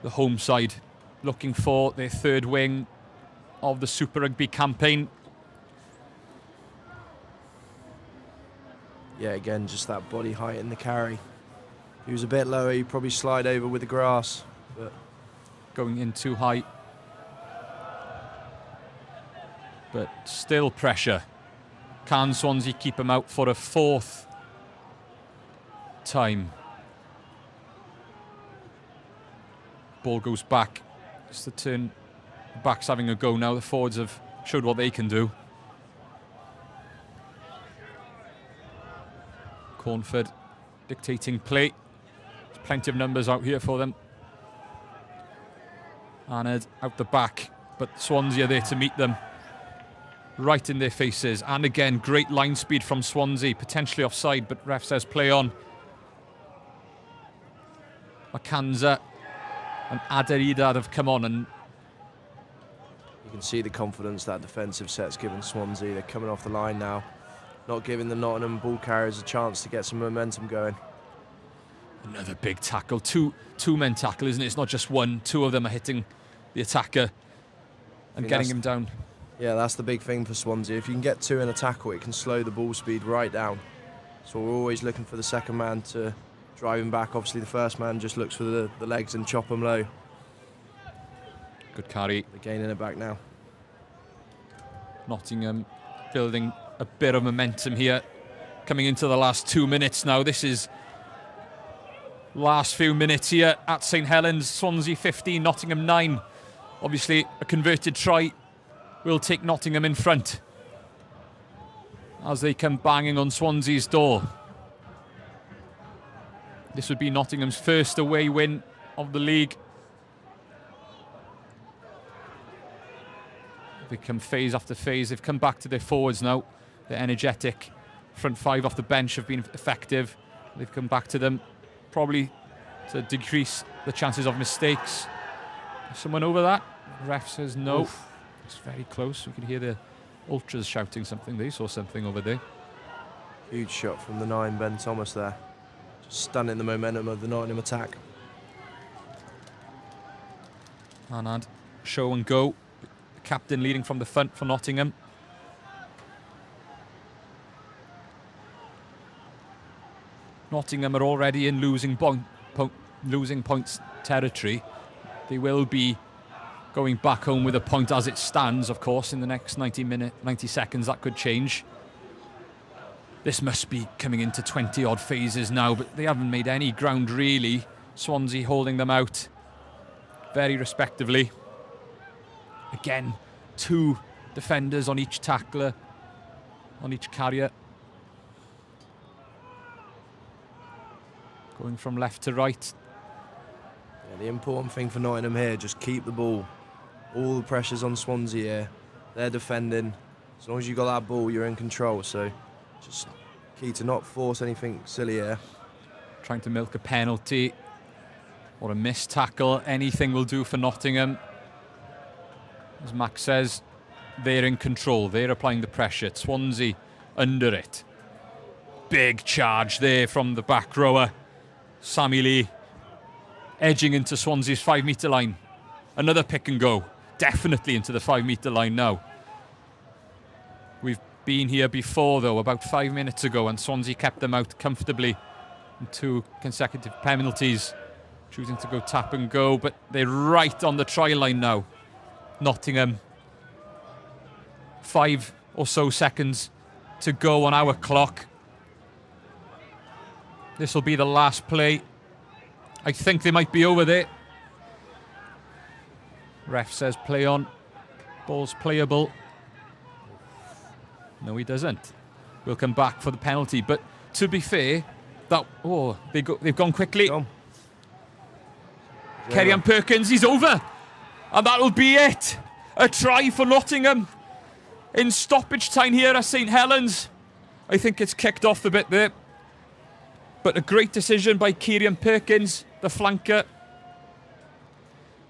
the home side, looking for their third wing of the Super Rugby campaign. Yeah, again, just that body height in the carry. If he was a bit lower, he'd probably slide over with the grass. But going in too high. But still pressure. Can Swansea keep him out for a 4th time? Ball goes back. It's the turn. The back's having a go now. The forwards have showed what they can do. Cornford dictating play. There's plenty of numbers out here for them. Arnott out the back, but Swansea are there to meet them. Right in their faces. And again, great line speed from Swansea. Potentially offside, but ref says play on. Makanza and Aderidad have come on, and you can see the confidence that defensive set's given Swansea. They're coming off the line now, not giving the Nottingham ball carriers a chance to get some momentum going. Another big tackle. Two-men tackle, isn't it? It's not just one. 2 of them are hitting the attacker and getting him down. Yeah, that's the big thing for Swansea. If you can get 2 in a tackle, it can slow the ball speed right down. So we're always looking for the second man to drive him back. Obviously, the first man just looks for the legs and chop him low. Good carry. They're gaining it back now. Nottingham building a bit of momentum here. Coming into the last 2 minutes now. This is last few minutes here at St. Helens. Swansea 15, Nottingham 9. Obviously, a converted try will take Nottingham in front as they come banging on Swansea's door. This would be Nottingham's first away win of the league. They come phase after phase. They've come back to their forwards now. They're energetic. Front 5 off the bench have been effective. They've come back to them, probably to decrease the chances of mistakes. Someone over that? Ref says no. Oof. It's very close. We can hear the ultras shouting something. They saw something over there. Huge shot from the 9, Ben Thomas there. Just stunning the momentum of the Nottingham attack. Arnott, show and go. The captain leading from the front for Nottingham. Nottingham are already in losing points territory. They will be going back home with a point as it stands. Of course, in the next 90 seconds, that could change. This must be coming into 20-odd phases now, but they haven't made any ground, really. Swansea holding them out very respectively. Again, 2 defenders on each tackler, on each carrier. Going from left to right. Yeah, the important thing for Nottingham here, just keep the ball. All the pressure's on Swansea here. They're defending. As long as you got that ball, you're in control. So just key to not force anything silly here. Trying to milk a penalty or a missed tackle. Anything will do for Nottingham. As Max says, they're in control. They're applying the pressure. Swansea under it. Big charge there from the back rower. Sammy Lee edging into Swansea's 5-metre line. Another pick and go. Definitely into the 5-metre line now. We've been here before, though, about 5 minutes ago, and Swansea kept them out comfortably in 2 consecutive penalties. Choosing to go tap and go, but they're right on the try line now. Nottingham. 5 or so seconds to go on our clock. This will be the last play. I think they might be over there. Ref says play on. Ball's playable. No, he doesn't. We'll come back for the penalty. But to be fair, they've gone quickly. Kerry-Ann Perkins, he's over. And that'll be it. A try for Nottingham. In stoppage time here at St. Helens. I think it's kicked off a bit there. But a great decision by Kerry-Ann Perkins, the flanker.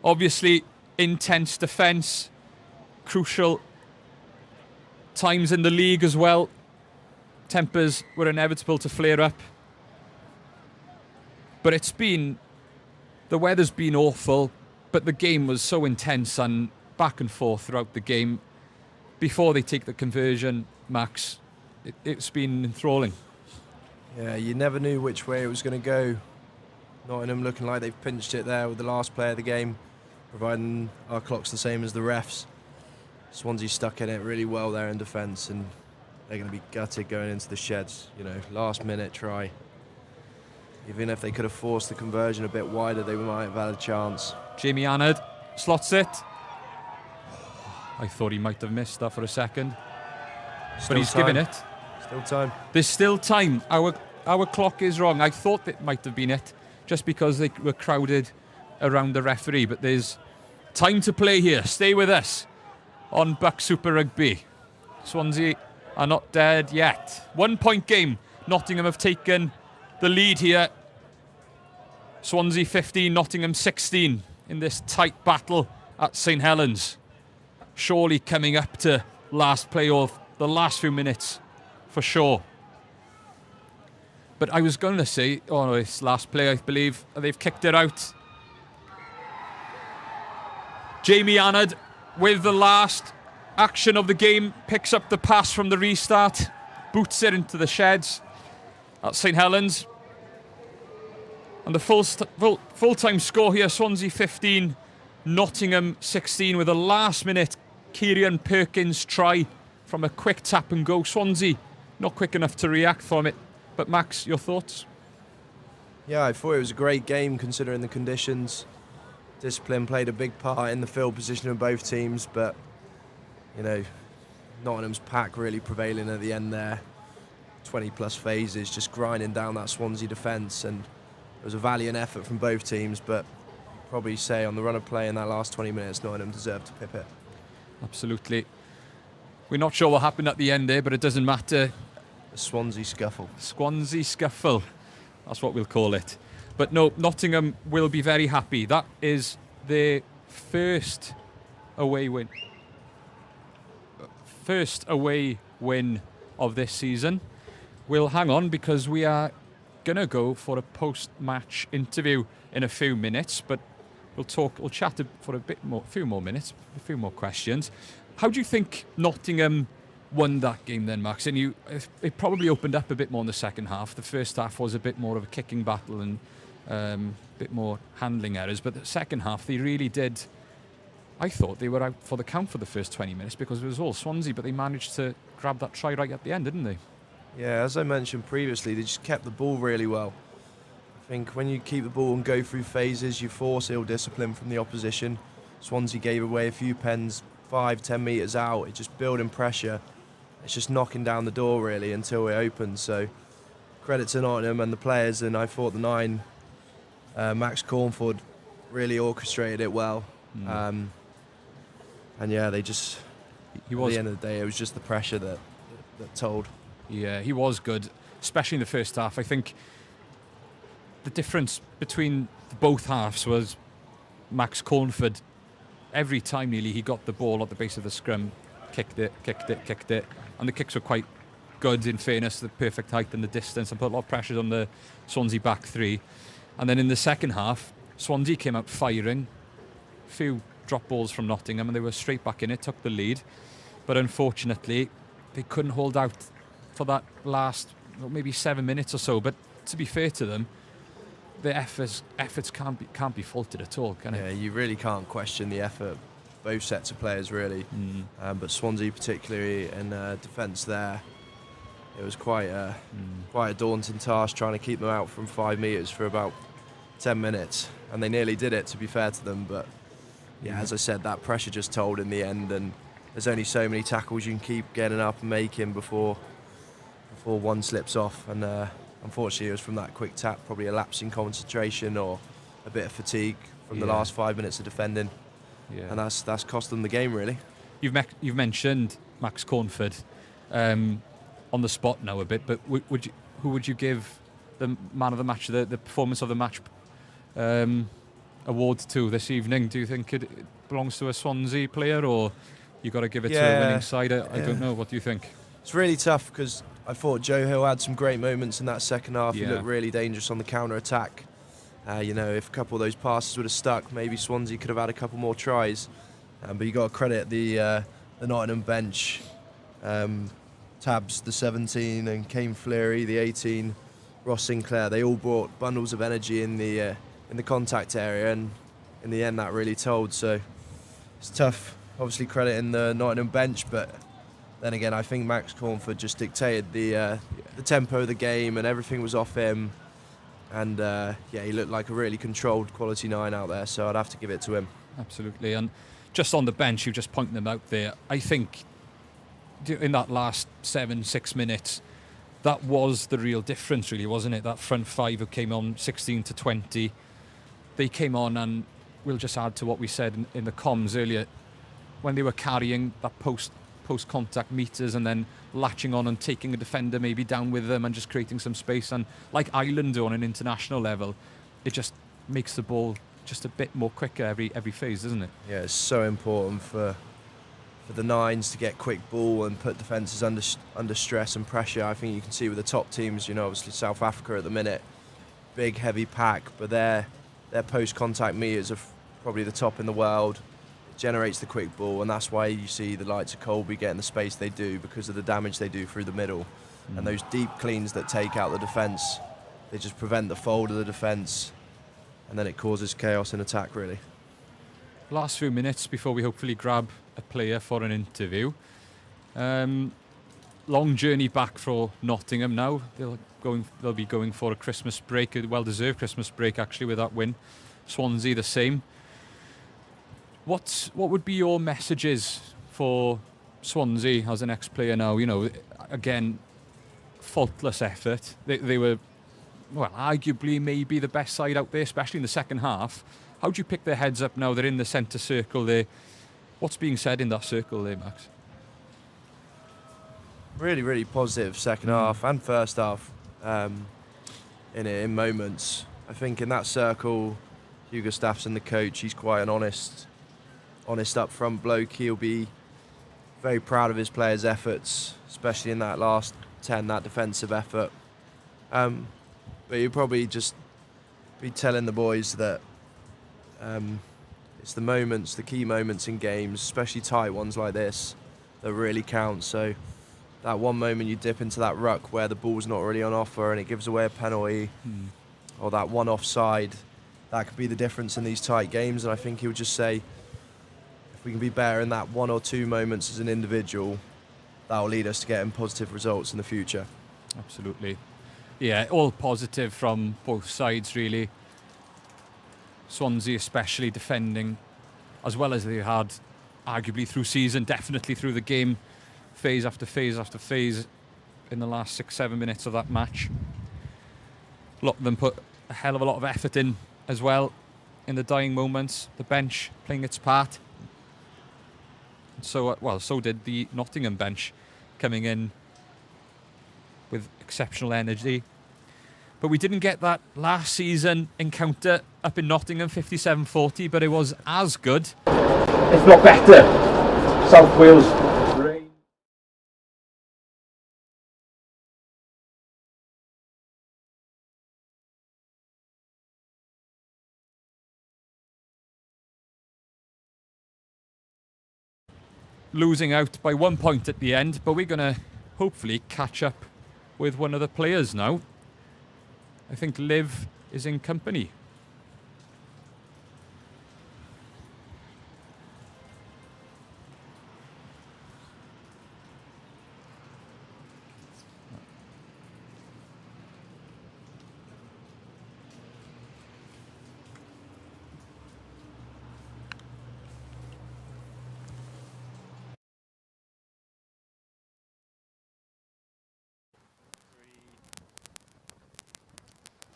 Obviously, intense defence. Crucial times in the league as well. Tempers were inevitable to flare up. But the weather's been awful, but the game was so intense and back and forth throughout the game. Before they take the conversion, Max, it's been enthralling. Yeah, you never knew which way it was going to go. Nottingham looking like they've pinched it there with the last player of the game, providing our clock's the same as the refs. Swansea stuck in it really well there in defence, and they're going to be gutted going into the sheds. Last minute try. Even if they could have forced the conversion a bit wider, they might have had a chance. Jamie Annard slots it. I thought he might have missed that for a second. But he's given it. Still time. There's still time. Our clock is wrong. I thought it might have been it, just because they were crowded around the referee. But there's time to play here. Stay with us on BUCS Super Rugby. Swansea are not dead yet. 1 point game. Nottingham have taken the lead here. Swansea 15, Nottingham 16 in this tight battle at St. Helens. Surely coming up to last play of the last few minutes for sure. But I was going to say, it's last play, I believe. They've kicked it out. Jamie Annard with the last action of the game, picks up the pass from the restart, boots it into the sheds at St. Helens. And the full-time score here, Swansea 15, Nottingham 16, with a last-minute Kerry-Ann Perkins try from a quick tap and go. Swansea not quick enough to react from it. But Max, your thoughts? Yeah, I thought it was a great game considering the conditions. Discipline played a big part in the field position of both teams, but Nottingham's pack really prevailing at the end there. 20+ phases, just grinding down that Swansea defence, and it was a valiant effort from both teams, but probably say on the run of play in that last 20 minutes, Nottingham deserved to pip it. Absolutely. We're not sure what happened at the end there, but it doesn't matter. The Swansea scuffle. Swansea scuffle. That's what we'll call it. But no, Nottingham will be very happy. That is their first away win. First away win of this season. We'll hang on because we are going to go for a post-match interview in a few minutes, but we'll chat for a few more minutes, a few more questions. How do you think Nottingham won that game then, Max? And it probably opened up a bit more in the second half. The first half was a bit more of a kicking battle and a bit more handling errors, but the second half they really did I thought they were out for the count for the first 20 minutes because it was all Swansea, but they managed to grab that try right at the end, didn't they? Yeah, as I mentioned previously, they just kept the ball really well. I think when you keep the ball and go through phases, you force ill discipline from the opposition. Swansea gave away a few pens 5-10 metres out. It's just building pressure. It's just knocking down the door really until it opens. So credit to Nottingham and the players, and I thought the 9, Max Cornford, really orchestrated it well. And yeah, they just, at the end of the day, it was just the pressure that told. Yeah, he was good, especially in the first half. I think the difference between both halves was Max Cornford, every time nearly he got the ball at the base of the scrum, kicked it. And the kicks were quite good, in fairness, the perfect height and the distance, and put a lot of pressure on the Swansea back three. And then in the second half, Swansea came out firing, a few drop balls from Nottingham, and they were straight back in it, took the lead. But unfortunately, they couldn't hold out for that last maybe 7 minutes or so. But to be fair to them, their efforts can't be faulted at all, can it? Yeah, you really can't question the effort, both sets of players really. But Swansea particularly in defence there, it was quite a daunting task trying to keep them out from 5 metres for about 10 minutes, and they nearly did it, to be fair to them. But yeah, as I said, that pressure just told in the end, and there's only so many tackles you can keep getting up and making before one slips off. And unfortunately, it was from that quick tap, probably a lapse in concentration or a bit of fatigue from the last 5 minutes of defending. Yeah. And that's cost them the game, really. You've mentioned Max Cornford on the spot now a bit, but who would you give the man of the match, the performance of the match award to this evening? Do you think it belongs to a Swansea player, or you got to give it to a winning side? I don't know. What do you think? It's really tough because I thought Joe Hill had some great moments in that second half. He looked really dangerous on the counter-attack. If a couple of those passes would have stuck, maybe Swansea could have had a couple more tries. But you got to credit the Nottingham bench. Tabs, the 17, and Kane Fleury, the 18, Ross Sinclair. They all brought bundles of energy in the contact area, and in the end that really told. So it's tough, obviously crediting the Nottingham bench, but then again, I think Max Cornford just dictated the tempo of the game, and everything was off him. And he looked like a really controlled quality 9 out there, so I'd have to give it to him. Absolutely. And just on the bench, you just pointed them out there. I think in that last 7-6 minutes, that was the real difference, really, wasn't it? That front 5 who came on 16 to 20, they came on, and we'll just add to what we said in the comms earlier, when they were carrying that post-contact meters and then latching on and taking a defender maybe down with them and just creating some space. And like Ireland do on an international level, it just makes the ball just a bit more quicker every phase, doesn't it? Yeah, it's so important for the 9s to get quick ball and put defences under stress and pressure. I think you can see with the top teams, obviously South Africa at the minute, big heavy pack, but their post-contact meters are probably the top in the world. It generates the quick ball, and that's why you see the likes of Colby getting the space they do, because of the damage they do through the middle. And those deep cleans that take out the defence, they just prevent the fold of the defence, and then it causes chaos in attack, really. Last few minutes before we hopefully grab a player for an interview. Long journey back for Nottingham now. They'll be going for a Christmas break, a well-deserved Christmas break actually, with that win. Swansea the same. What would be your messages for Swansea as an ex-player now? Again, faultless effort. They were, arguably maybe the best side out there, especially in the second half. How do you pick their heads up now? They're in the centre circle there. What's being said in that circle there, Max? Really, really positive second half and first half in moments. I think in that circle, Hugo Staffson, the coach, he's quite an honest up front bloke. He'll be very proud of his players' efforts, especially in that last 10, that defensive effort. But he'll probably just be telling the boys that it's the key moments in games, especially tight ones like this, that really count. So that one moment you dip into that ruck where the ball's not really on offer and it gives away a penalty, or that one offside, that could be the difference in these tight games. And I think he'll just say, if we can be better in that 1 or 2 moments as an individual, that will lead us to getting positive results in the future. Absolutely. Yeah, all positive from both sides, really. Swansea especially defending as well as they had arguably through season, definitely through the game, phase after phase after phase in the last 6-7 minutes of that match. A lot of them put a hell of a lot of effort in as well in the dying moments. The bench playing its part. So, so did the Nottingham bench, coming in with exceptional energy. But we didn't get that last season encounter up in Nottingham, 57-40, but it was as good, if not better. South Wales reign. Losing out by 1 point at the end, but we're going to hopefully catch up with one of the players now. I think Liv is in company.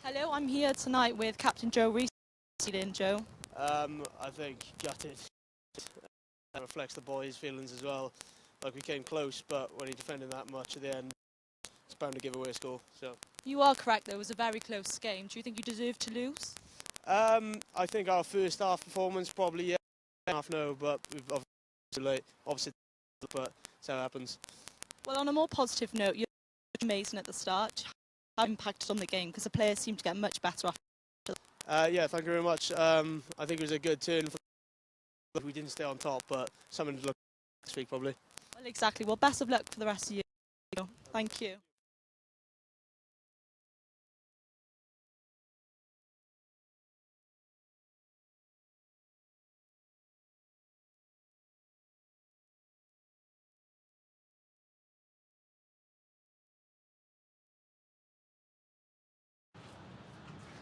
Hello, I'm here tonight with Captain Joe Rees. How you doing, Joe? I think gutted. That reflects the boys' feelings as well. Like, we came close, but when he defended that much at the end, it's bound to give away a score. So You are correct, though. It was a very close game. Do you think you deserved to lose? I think our first half performance probably, yeah, half no, but we've obviously too late. Obviously, but that's how it happens. Well, on a more positive note, you were amazing at the start. How impacted on the game? Because the players seemed to get much better after. Yeah, thank you very much. I think it was a good turn. We didn't stay on top, but something to look at this week probably. Well, exactly. Well, best of luck for the rest of the year. Thank you.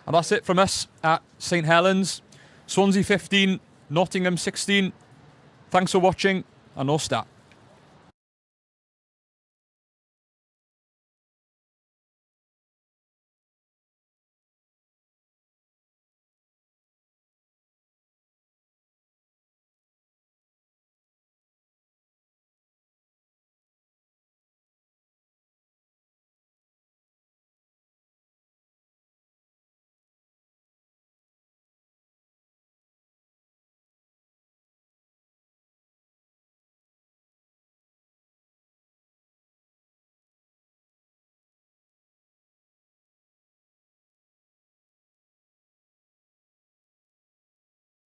And that's it from us at St. Helens. Swansea 15, Nottingham 16. Thanks for watching, and no stat.